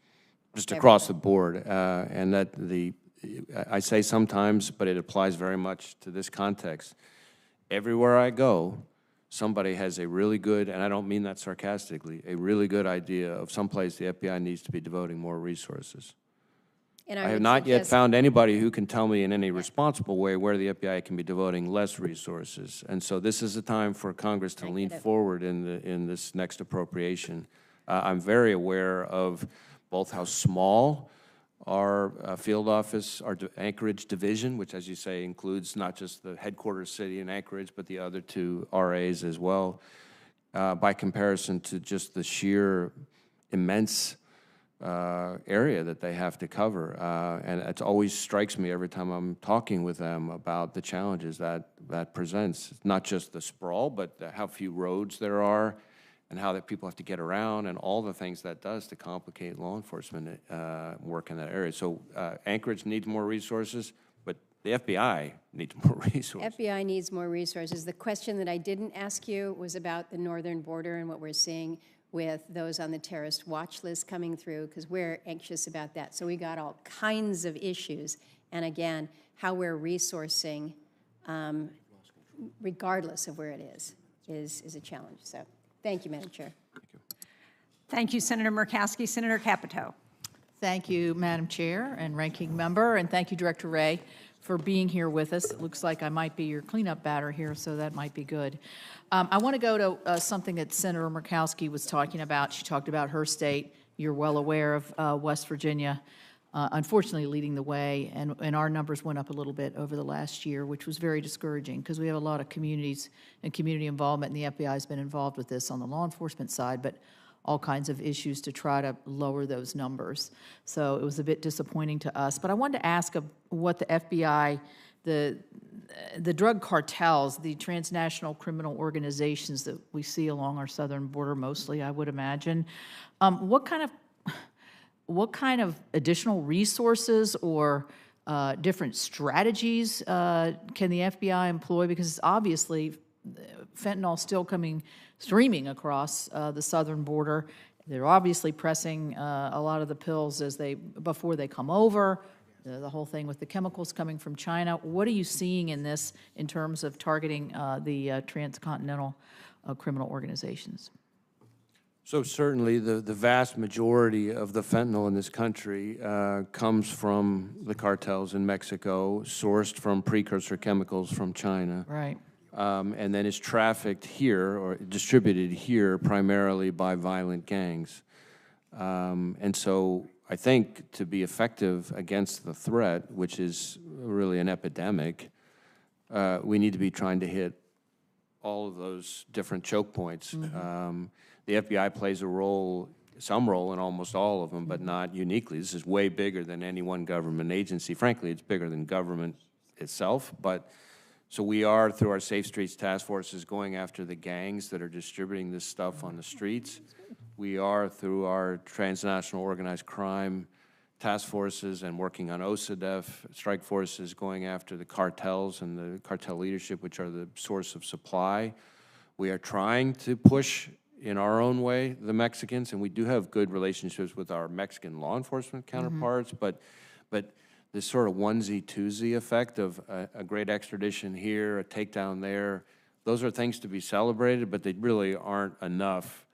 just across the board. And that I say sometimes, but it applies very much to this context. Everywhere I go, somebody has a really good, and I don't mean that sarcastically, a really good idea of someplace the FBI needs to be devoting more resources. And I have not yet found anybody who can tell me in any responsible way where the FBI can be devoting less resources. And so this is a time for Congress to lean forward in this next appropriation. I'm very aware of both how small our field office, our Anchorage division, which, as you say, includes not just the headquarters city in Anchorage, but the other 2 RAs as well, by comparison to just the sheer immense area that they have to cover. And it always strikes me every time I'm talking with them about the challenges that presents. It's not just the sprawl, but how few roads there are, and how that people have to get around, and all the things that does to complicate law enforcement work in that area. So Anchorage needs more resources, but the FBI needs more resources. FBI needs more resources. The question that I didn't ask you was about the northern border and what we're seeing with those on the terrorist watch list coming through, because we're anxious about that. So we got all kinds of issues. And again, how we're resourcing, regardless of where it is a challenge. So thank you, Madam Chair. Thank you. Thank you, Senator Murkowski. Senator Capito. Thank you, Madam Chair and Ranking Member, and thank you, Director Wray, for being here with us. It looks like I might be your cleanup batter here, so that might be good. I want to go to something that Senator Murkowski was talking about. She talked about her state. You're well aware of West Virginia, unfortunately leading the way, and our numbers went up a little bit over the last year, which was very discouraging because we have a lot of communities and community involvement, and the FBI has been involved with this on the law enforcement side, but all kinds of issues to try to lower those numbers. So it was a bit disappointing to us. But I wanted to ask what the FBI, the drug cartels, the transnational criminal organizations that we see along our southern border mostly, I would imagine, what kind of additional resources or different strategies can the FBI employ? Because obviously fentanyl still streaming across the southern border. They're obviously pressing a lot of the pills before they come over. The whole thing with the chemicals coming from China. What are you seeing in this in terms of targeting the transcontinental criminal organizations? So certainly the vast majority of the fentanyl in this country comes from the cartels in Mexico, sourced from precursor chemicals from China. Right. And then is trafficked here or distributed here primarily by violent gangs. And so I think to be effective against the threat, which is really an epidemic, we need to be trying to hit all of those different choke points. Mm-hmm. The FBI plays some role in almost all of them, but not uniquely. This is way bigger than any one government agency. Frankly, it's bigger than government itself, but so we are, through our Safe Streets Task Forces, going after the gangs that are distributing this stuff on the streets. We are, through our transnational organized crime task forces and working on OCDEF strike forces, going after the cartels and the cartel leadership, which are the source of supply. We are trying to push, in our own way, the Mexicans, and we do have good relationships with our Mexican law enforcement counterparts, but this sort of onesie-twosie effect of a great extradition here, a takedown there, those are things to be celebrated, but they really aren't enough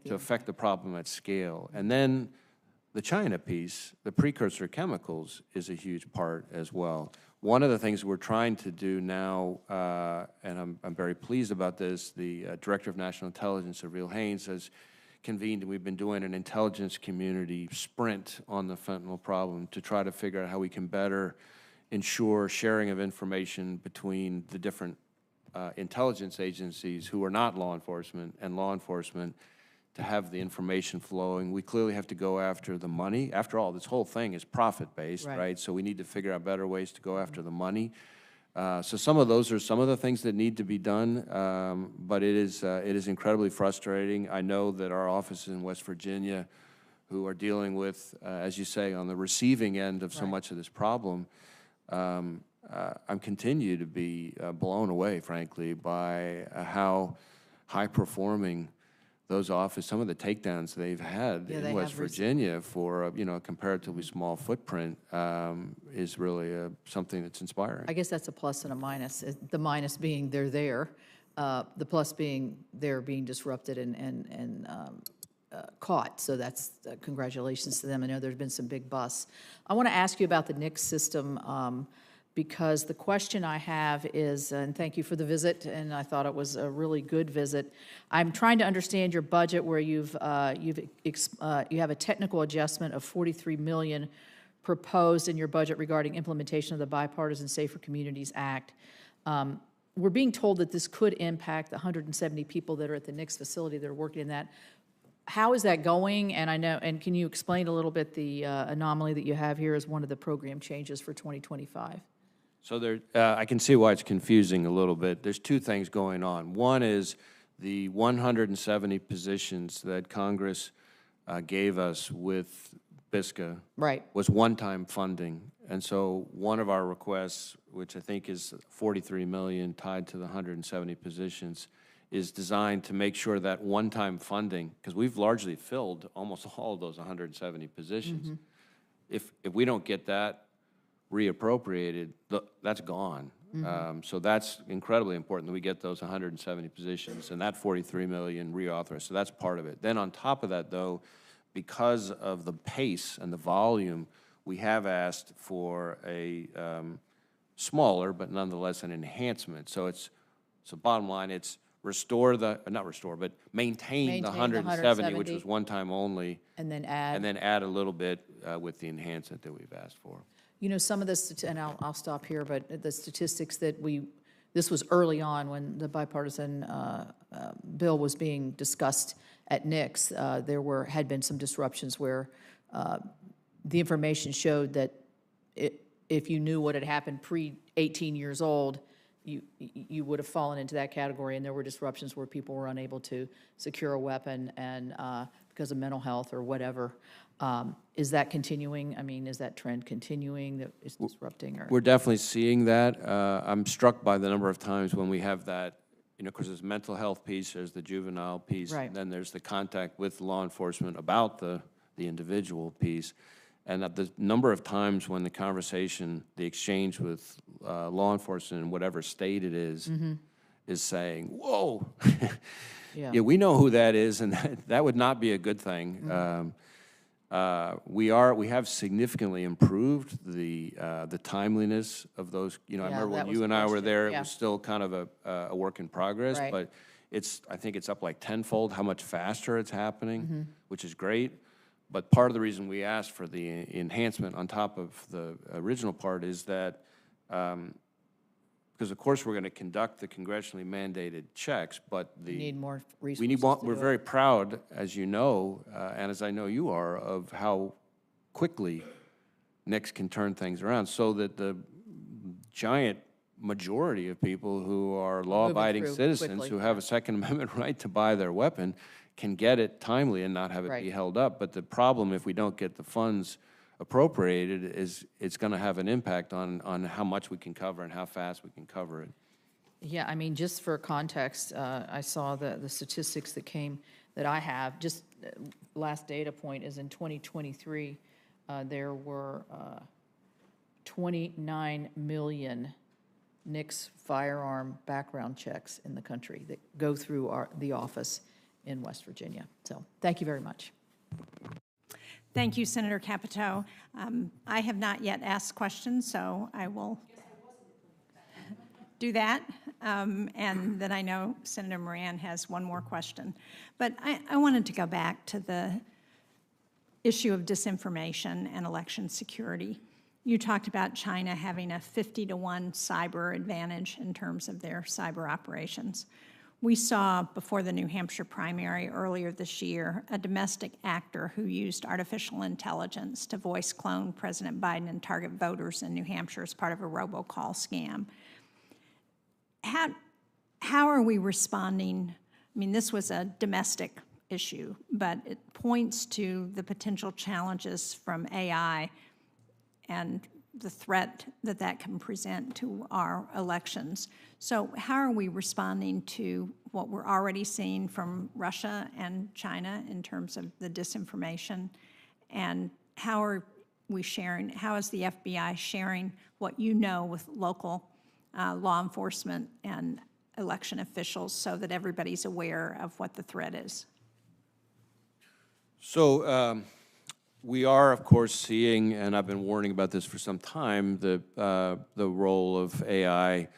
to affect the problem at scale. And then the China piece, the precursor chemicals, is a huge part as well. One of the things we're trying to do now, and I'm very pleased about this, the Director of National Intelligence, Avril Haines, has convened, and we've been doing an intelligence community sprint on the fentanyl problem to try to figure out how we can better ensure sharing of information between the different intelligence agencies who are not law enforcement and law enforcement to have the information flowing. We clearly have to go after the money. After all, this whole thing is profit-based, right? So we need to figure out better ways to go after the money. So some of those are some of the things that need to be done, but it is incredibly frustrating. I know that our offices in West Virginia, who are dealing with, as you say, on the receiving end of so much of this problem, I'm continue to be blown away, frankly, by how high-performing those offices, some of the takedowns they've had in West Virginia for a comparatively small footprint is really something that's inspiring. I guess that's a plus and a minus. The minus being they're there, the plus being they're being disrupted and caught. So that's congratulations to them. I know there's been some big busts. I want to ask you about the NICS system. Because the question I have is, and thank you for the visit, and I thought it was a really good visit. I'm trying to understand your budget where you have a technical adjustment of $43 million proposed in your budget regarding implementation of the Bipartisan Safer Communities Act. We're being told that this could impact the 170 people that are at the NICS facility that are working in that. How is that going? And I know, and can you explain a little bit the anomaly that you have here as one of the program changes for 2025? So I can see why it's confusing a little bit. There's two things going on. One is the 170 positions that Congress gave us with BISCA was one-time funding. And so one of our requests, which I think is $43 million tied to the 170 positions, is designed to make sure that one-time funding, because we've largely filled almost all of those 170 positions. If we don't get that reappropriated, that's gone. So that's incredibly important that we get those 170 positions and that $43 million reauthorized. So that's part of it. Then on top of that, though, because of the pace and the volume, we have asked for a smaller, but nonetheless an enhancement. So bottom line, it's maintain the 170, which was one time only, and then add a little bit with the enhancement that we've asked for. You know, some of this, and I'll stop here, but the statistics that this was early on when the bipartisan bill was being discussed at NICS, there had been some disruptions where the information showed that if you knew what had happened pre-18 years old, you would have fallen into that category, and there were disruptions where people were unable to secure a weapon and because of mental health or whatever. Is that continuing? I mean, is that trend continuing that is disrupting? Or? We're definitely seeing that. I'm struck by the number of times when we have that, you know, because there's mental health piece, there's the juvenile piece, Right. and then there's the contact with law enforcement about the individual piece. And the number of times when the conversation, the exchange with law enforcement in whatever state it is saying, whoa, Yeah. yeah, we know who that is, and that would not be a good thing. We have significantly improved the timeliness of those. You know, I Yeah, remember that when was you the and I were question, there, it yeah. was still kind of a work in progress, Right. but I think it's up like tenfold how much faster it's happening, which is great. But part of the reason we asked for the enhancement on top of the original part is that, because of course we're going to conduct the congressionally mandated checks, but We need more we resources. need, to we're do it. very proud, as you know, and as I know you are, of how quickly NICS can turn things around, so that the giant majority of people who are law-abiding through citizens quickly, who have a Second Amendment right to buy their weapon can get it timely and not have it be Right. held up. But the problem, if we don't get the funds appropriated, is it's going to have an impact on how much we can cover and how fast we can cover it. Yeah, I mean, just for context, I saw the statistics that I have, just last data point is in 2023, there were 29 million NICS firearm background checks in the country that go through the office in West Virginia. So thank you very much. Thank you, Senator Capito. I have not yet asked questions, so I will do that. And then I know Senator Moran has one more question. But I wanted to go back to the issue of disinformation and election security. You talked about China having a 50-to-1 cyber advantage in terms of their cyber operations. We saw before the New Hampshire primary earlier this year a domestic actor who used artificial intelligence to voice clone President Biden and target voters in New Hampshire as part of a robocall scam. How are we responding? I mean, this was a domestic issue, but it points to the potential challenges from AI and the threat that can present to our elections. So how are we responding to what we're already seeing from Russia and China in terms of the disinformation? And how are we sharing, how is the FBI sharing what you know with local law enforcement and election officials so that everybody's aware of what the threat is? So we are, of course, seeing, and I've been warning about this for some time, the role of AI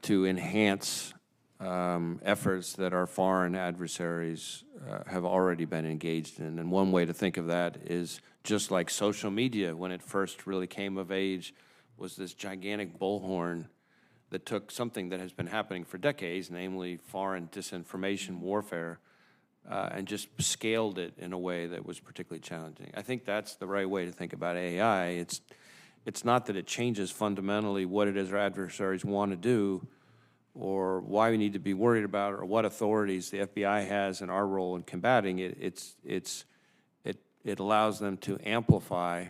to enhance efforts that our foreign adversaries have already been engaged in. And one way to think of that is just like social media, when it first really came of age, was this gigantic bullhorn that took something that has been happening for decades, namely foreign disinformation warfare, and just scaled it in a way that was particularly challenging. I think that's the right way to think about AI. It's not that it changes fundamentally what it is our adversaries want to do or why we need to be worried about it or what authorities the FBI has in our role in combating it. It allows them to amplify,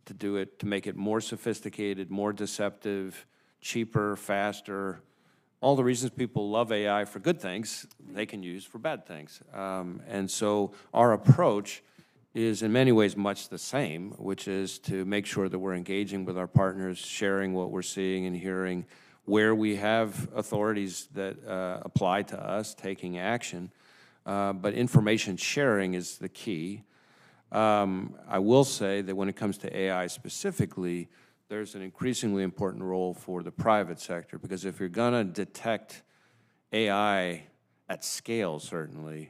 to do it, to make it more sophisticated, more deceptive, cheaper, faster. All the reasons people love AI for good things, they can use for bad things. And so our approach is in many ways much the same, which is to make sure that we're engaging with our partners, sharing what we're seeing and hearing, where we have authorities that apply to us, taking action. But information sharing is the key. I will say that when it comes to AI specifically, there's an increasingly important role for the private sector, because if you're going to detect AI at scale, certainly,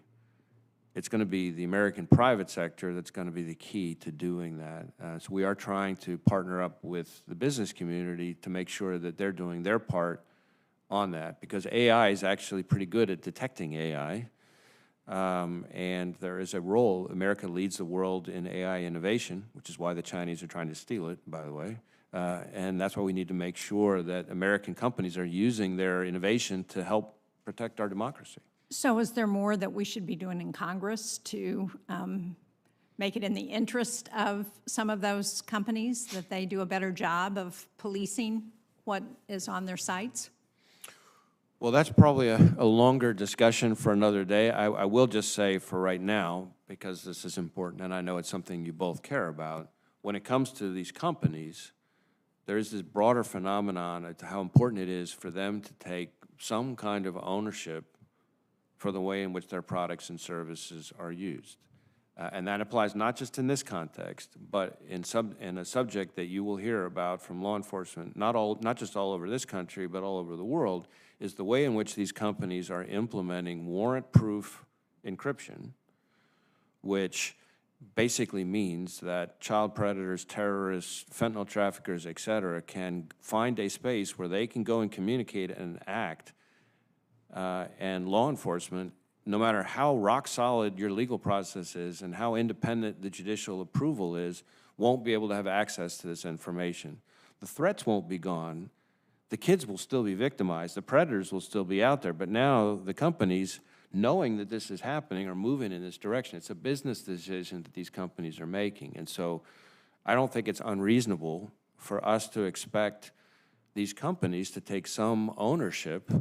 it's going to be the American private sector that's going to be the key to doing that. So we are trying to partner up with the business community to make sure that they're doing their part on that, because AI is actually pretty good at detecting AI. And there is a role. America leads the world in AI innovation, which is why the Chinese are trying to steal it, by the way. And that's why we need to make sure that American companies are using their innovation to help protect our democracy. So is there more that we should be doing in Congress to make it in the interest of some of those companies, that they do a better job of policing what is on their sites? Well, that's probably a longer discussion for another day. I will just say for right now, because this is important, and I know it's something you both care about, when it comes to these companies, there is this broader phenomenon as to how important it is for them to take some kind of ownership for the way in which their products and services are used. And that applies not just in this context, but in a subject that you will hear about from law enforcement, not just all over this country, but all over the world, is the way in which these companies are implementing warrant-proof encryption, which basically means that child predators, terrorists, fentanyl traffickers, et cetera, can find a space where they can go and communicate and act, and law enforcement, no matter how rock solid your legal process is and how independent the judicial approval is, won't be able to have access to this information. The threats won't be gone. The kids will still be victimized. The predators will still be out there. But now the companies, knowing that this is happening, are moving in this direction. It's a business decision that these companies are making. And so I don't think it's unreasonable for us to expect these companies to take some ownership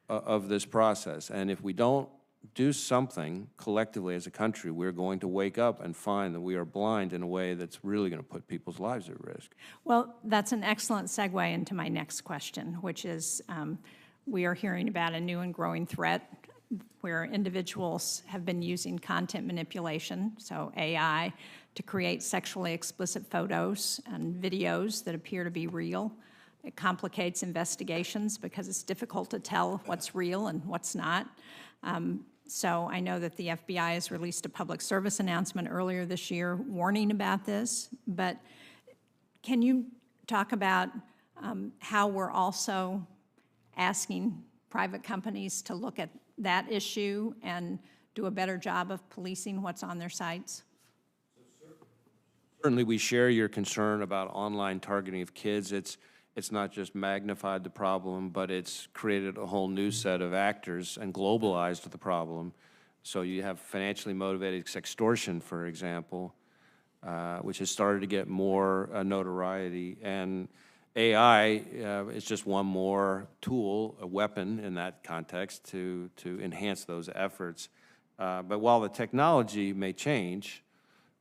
of this process. And if we don't do something collectively as a country, we're going to wake up and find that we are blind in a way that's really going to put people's lives at risk. Well, that's an excellent segue into my next question, which is we are hearing about a new and growing threat where individuals have been using content manipulation, so AI, to create sexually explicit photos and videos that appear to be real. It complicates investigations because it's difficult to tell what's real and what's not. So I know that the FBI has released a public service announcement earlier this year warning about this, but can you talk about how we're also asking private companies to look at that issue and do a better job of policing what's on their sites? Certainly we share your concern about online targeting of kids. It's not just magnified the problem, but it's created a whole new set of actors and globalized the problem. So you have financially motivated sextortion, for example, which has started to get more notoriety. And AI is just one more tool, a weapon in that context to enhance those efforts. But while the technology may change,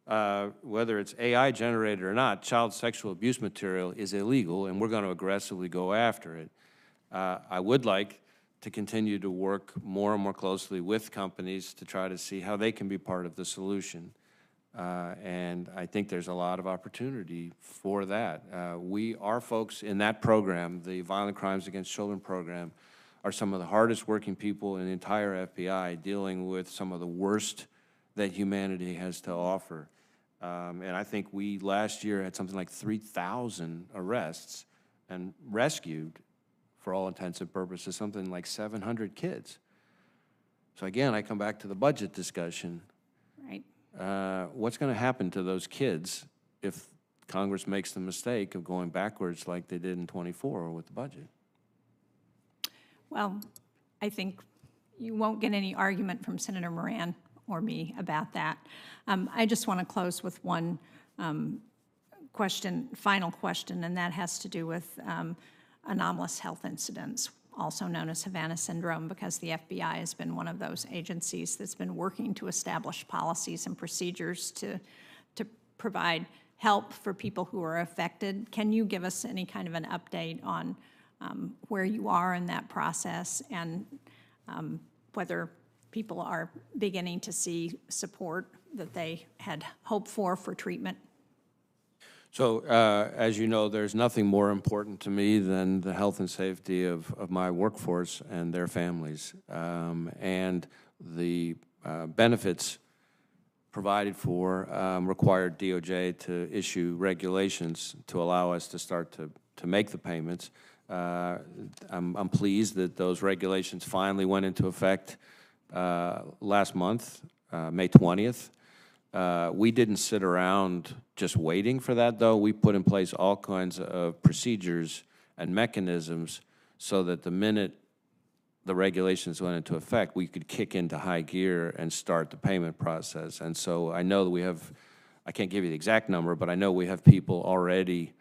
whether it's AI generated or not, child sexual abuse material is illegal, and we're going to aggressively go after it. I would like to continue to work more and more closely with companies to try to see how they can be part of the solution. And I think there's a lot of opportunity for that. Our folks in that program, the Violent Crimes Against Children program, are some of the hardest working people in the entire FBI, dealing with some of the worst that humanity has to offer. And I think we last year had something like 3,000 arrests and rescued, for all intents and purposes, something like 700 kids. So again, I come back to the budget discussion. Right. What's going to happen to those kids if Congress makes the mistake of going backwards like they did in '24 with the budget? Well, I think you won't get any argument from Senator Moran or me about that. I just want to close with one final question, and that has to do with anomalous health incidents, also known as Havana syndrome, because the FBI has been one of those agencies that's been working to establish policies and procedures to provide help for people who are affected. Can you give us any kind of an update on where you are in that process and whether people are beginning to see support that they had hoped for treatment? So, as you know, there's nothing more important to me than the health and safety of my workforce and their families. And the benefits provided for required DOJ to issue regulations to allow us to start to make the payments. I'm pleased that those regulations finally went into effect last month, May 20th. We didn't sit around just waiting for that, though. We put in place all kinds of procedures and mechanisms so that the minute the regulations went into effect, we could kick into high gear and start the payment process. And so I know that we have, I can't give you the exact number, but I know we have people already,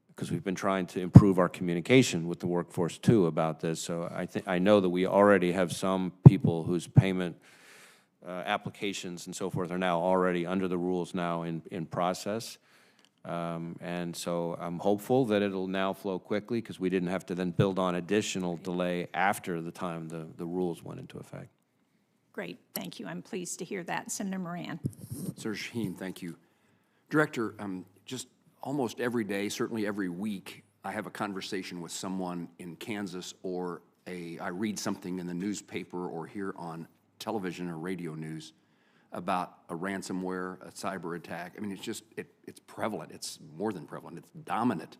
because we've been trying to improve our communication with the workforce too about this. So I know that we already have some people whose payment applications and so forth are now already under the rules now in process. And so I'm hopeful that it'll now flow quickly, because we didn't have to then build on additional delay after the time the rules went into effect. Great, thank you. I'm pleased to hear that. Senator Moran. Senator Shaheen, thank you. Director, just almost every day, certainly every week, I have a conversation with someone in Kansas, or I read something in the newspaper or hear on television or radio news about a ransomware, a cyber attack. I mean, it's just, it's prevalent. It's more than prevalent. It's dominant.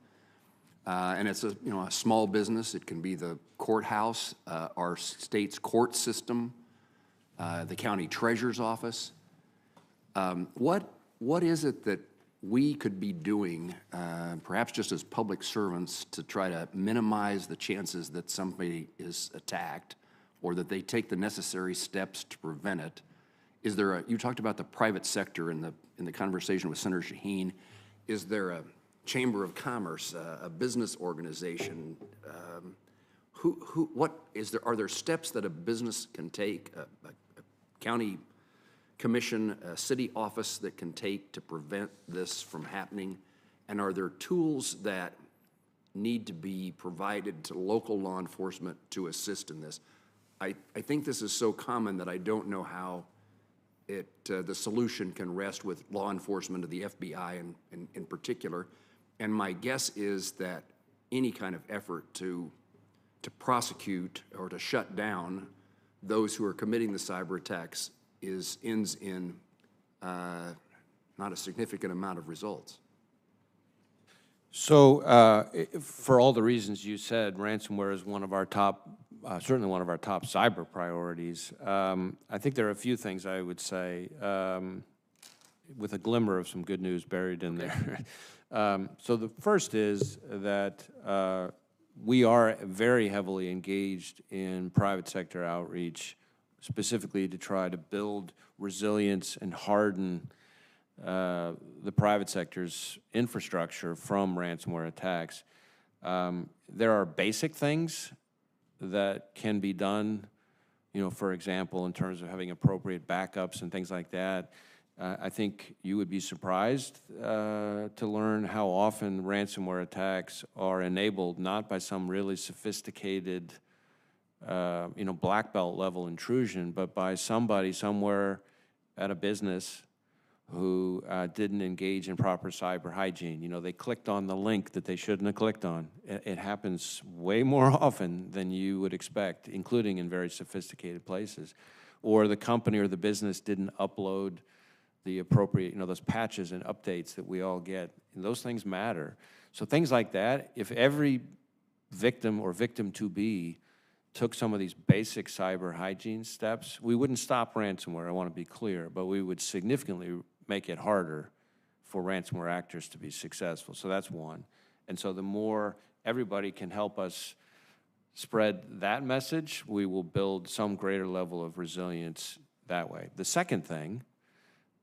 And it's a small business. It can be the courthouse, our state's court system, the county treasurer's office. What is it that we could be doing, perhaps just as public servants, to try to minimize the chances that somebody is attacked, or that they take the necessary steps to prevent it? Is there you talked about the private sector in the conversation with Senator Shaheen. Is there a chamber of commerce, a business organization? Are there steps that a business can take, a county commission, a city office that can take to prevent this from happening? And are there tools that need to be provided to local law enforcement to assist in this? I think this is so common that I don't know how the solution can rest with law enforcement of the FBI in particular. And my guess is that any kind of effort to prosecute or to shut down those who are committing the cyber attacks ends in not a significant amount of results. So for all the reasons you said, ransomware is one of our top, certainly one of our top cyber priorities. I think there are a few things I would say with a glimmer of some good news buried in there. So the first is that we are very heavily engaged in private sector outreach, specifically to try to build resilience and harden the private sector's infrastructure from ransomware attacks. There are basic things that can be done, for example, in terms of having appropriate backups and things like that. I think you would be surprised to learn how often ransomware attacks are enabled not by some really sophisticated black belt level intrusion, but by somebody somewhere at a business who didn't engage in proper cyber hygiene. They clicked on the link that they shouldn't have clicked on. It happens way more often than you would expect, including in very sophisticated places. Or the company or the business didn't upload the appropriate, those patches and updates that we all get. And those things matter. So things like that, if every victim or victim-to-be took some of these basic cyber hygiene steps, we wouldn't stop ransomware, I want to be clear, but we would significantly make it harder for ransomware actors to be successful. So that's one. And so the more everybody can help us spread that message, we will build some greater level of resilience that way. The second thing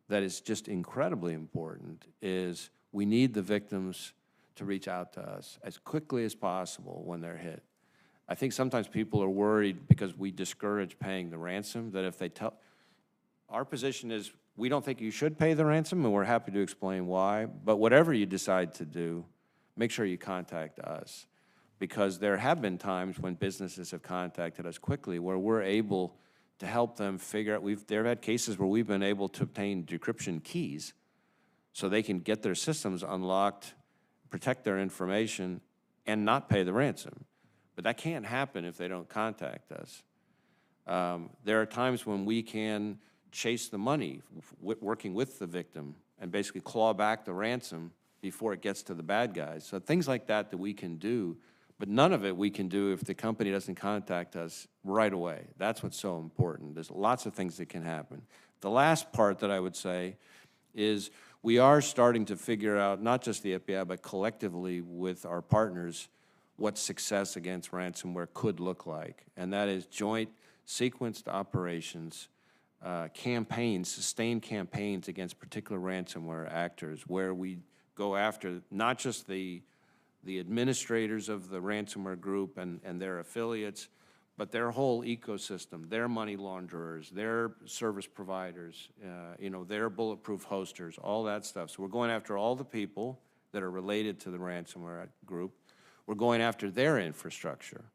that is just incredibly important is we need the victims to reach out to us as quickly as possible when they're hit. I think sometimes people are worried because we discourage paying the ransom, that if they tell, our position is we don't think you should pay the ransom, and we're happy to explain why, but whatever you decide to do, make sure you contact us, because there have been times when businesses have contacted us quickly where we're able to help them figure out, there have had cases where we've been able to obtain decryption keys so they can get their systems unlocked, protect their information, and not pay the ransom. But that can't happen if they don't contact us. There are times when we can chase the money, working with the victim, and basically claw back the ransom before it gets to the bad guys. So things like that we can do, But none of it we can do if the company doesn't contact us right away. That's what's so important. There's lots of things that can happen. The last part that I would say is we are starting to figure out, not just the FBI, but collectively with our partners, what success against ransomware could look like. And that is joint sequenced operations, campaigns, sustained campaigns against particular ransomware actors, where we go after not just the administrators of the ransomware group and their affiliates, but their whole ecosystem, their money launderers, their service providers, their bulletproof hosters, all that stuff. So we're going after all the people that are related to the ransomware group. We're going after their infrastructure.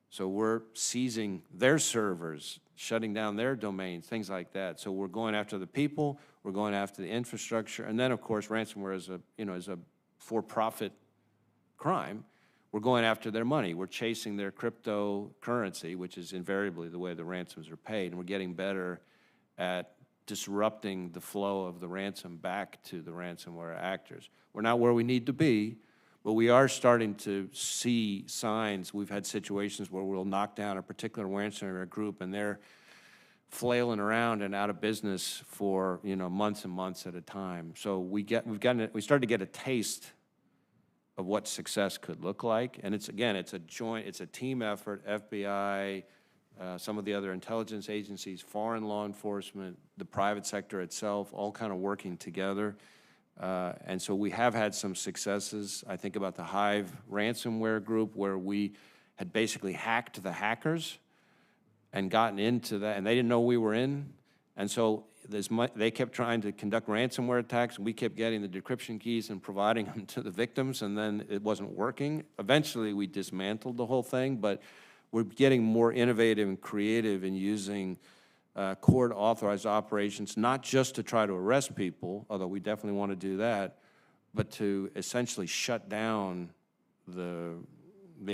So we're seizing their servers, shutting down their domains, things like that. So we're going after the people, we're going after the infrastructure, and then of course ransomware is a for-profit crime. We're going after their money. We're chasing their cryptocurrency, which is invariably the way the ransoms are paid, and we're getting better at disrupting the flow of the ransom back to the ransomware actors. We're not where we need to be, but we are starting to see signs. We've had situations where we'll knock down a particular ransomware group and they're flailing around and out of business for months and months at a time. So we started to get a taste of what success could look like, and it's a team effort. FBI, some of the other intelligence agencies, foreign law enforcement, the private sector itself, all kind of working together. And so we have had some successes. I think about the Hive ransomware group, where we had basically hacked the hackers and gotten into that, and they didn't know we were in. And so they kept trying to conduct ransomware attacks, and we kept getting the decryption keys and providing them to the victims, and then it wasn't working. Eventually, we dismantled the whole thing, but we're getting more innovative and creative in using court-authorized operations, not just to try to arrest people, although we definitely want to do that, but to essentially shut down the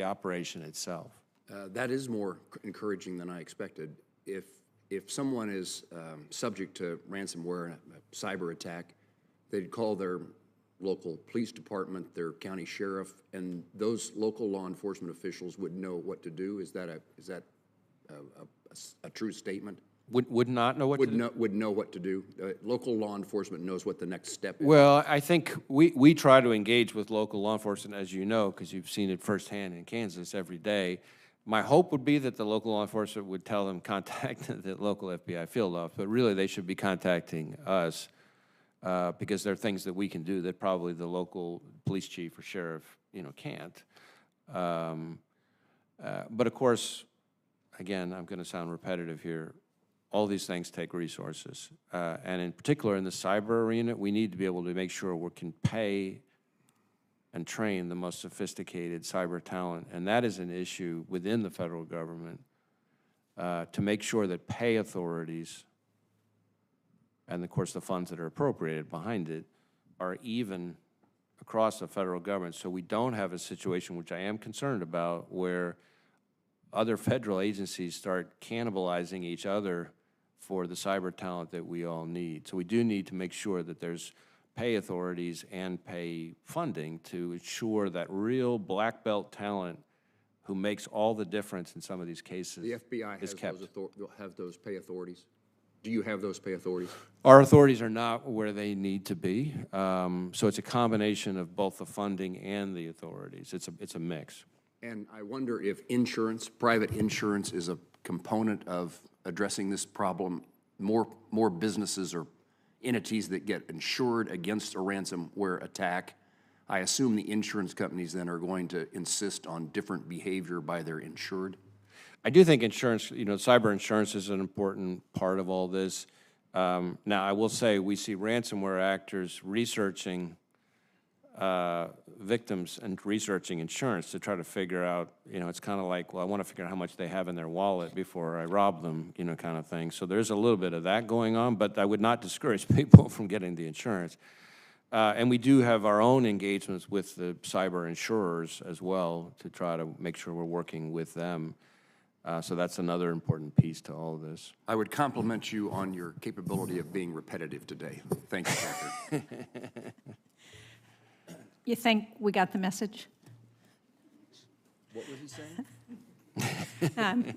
operation itself. That is more encouraging than I expected. If someone is subject to ransomware, a cyber attack, they'd call their local police department, their county sheriff, and those local law enforcement officials would know what to do. Is that a true statement? Would not know what to do? Would know what to do. Local law enforcement knows what the next step is. Well, I think we try to engage with local law enforcement, as you know, because you've seen it firsthand in Kansas every day. My hope would be that the local law enforcement would tell them contact the local FBI field office, but really they should be contacting us because there are things that we can do that probably the local police chief or sheriff, can't. But of course, again, I'm going to sound repetitive here. All these things take resources, and in particular in the cyber arena, we need to be able to make sure we can pay and train the most sophisticated cyber talent, and that is an issue within the federal government to make sure that pay authorities and, of course, the funds that are appropriated behind it are even across the federal government, so we don't have a situation, which I am concerned about, where other federal agencies start cannibalizing each other for the cyber talent that we all need. So we do need to make sure that there's pay authorities and pay funding to ensure that real black belt talent who makes all the difference in some of these cases The FBI is kept. have those pay authorities. Do you have those pay authorities? Our authorities are not where they need to be, so it's a combination of both the funding and the authorities. It's a mix. And I wonder if private insurance is a component of addressing this problem. More businesses or entities that get insured against a ransomware attack, I assume the insurance companies then are going to insist on different behavior by their insured? I do think insurance, cyber insurance is an important part of all this. Now, I will say we see ransomware actors researching victims and researching insurance to try to figure out, it's kind of like, well, I want to figure out how much they have in their wallet before I rob them, kind of thing. So there's a little bit of that going on, but I would not discourage people from getting the insurance. And we do have our own engagements with the cyber insurers as well to try to make sure we're working with them. So that's another important piece to all of this. I would compliment you on your capability of being repetitive today. Thank you, Patrick. You think we got the message? What was he saying?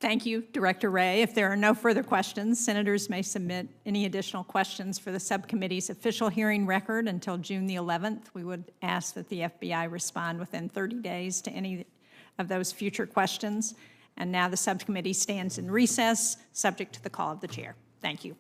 Thank you, Director Wray. If there are no further questions, senators may submit any additional questions for the subcommittee's official hearing record until June the 11th. We would ask that the FBI respond within 30 days to any of those future questions. And now the subcommittee stands in recess, subject to the call of the chair. Thank you.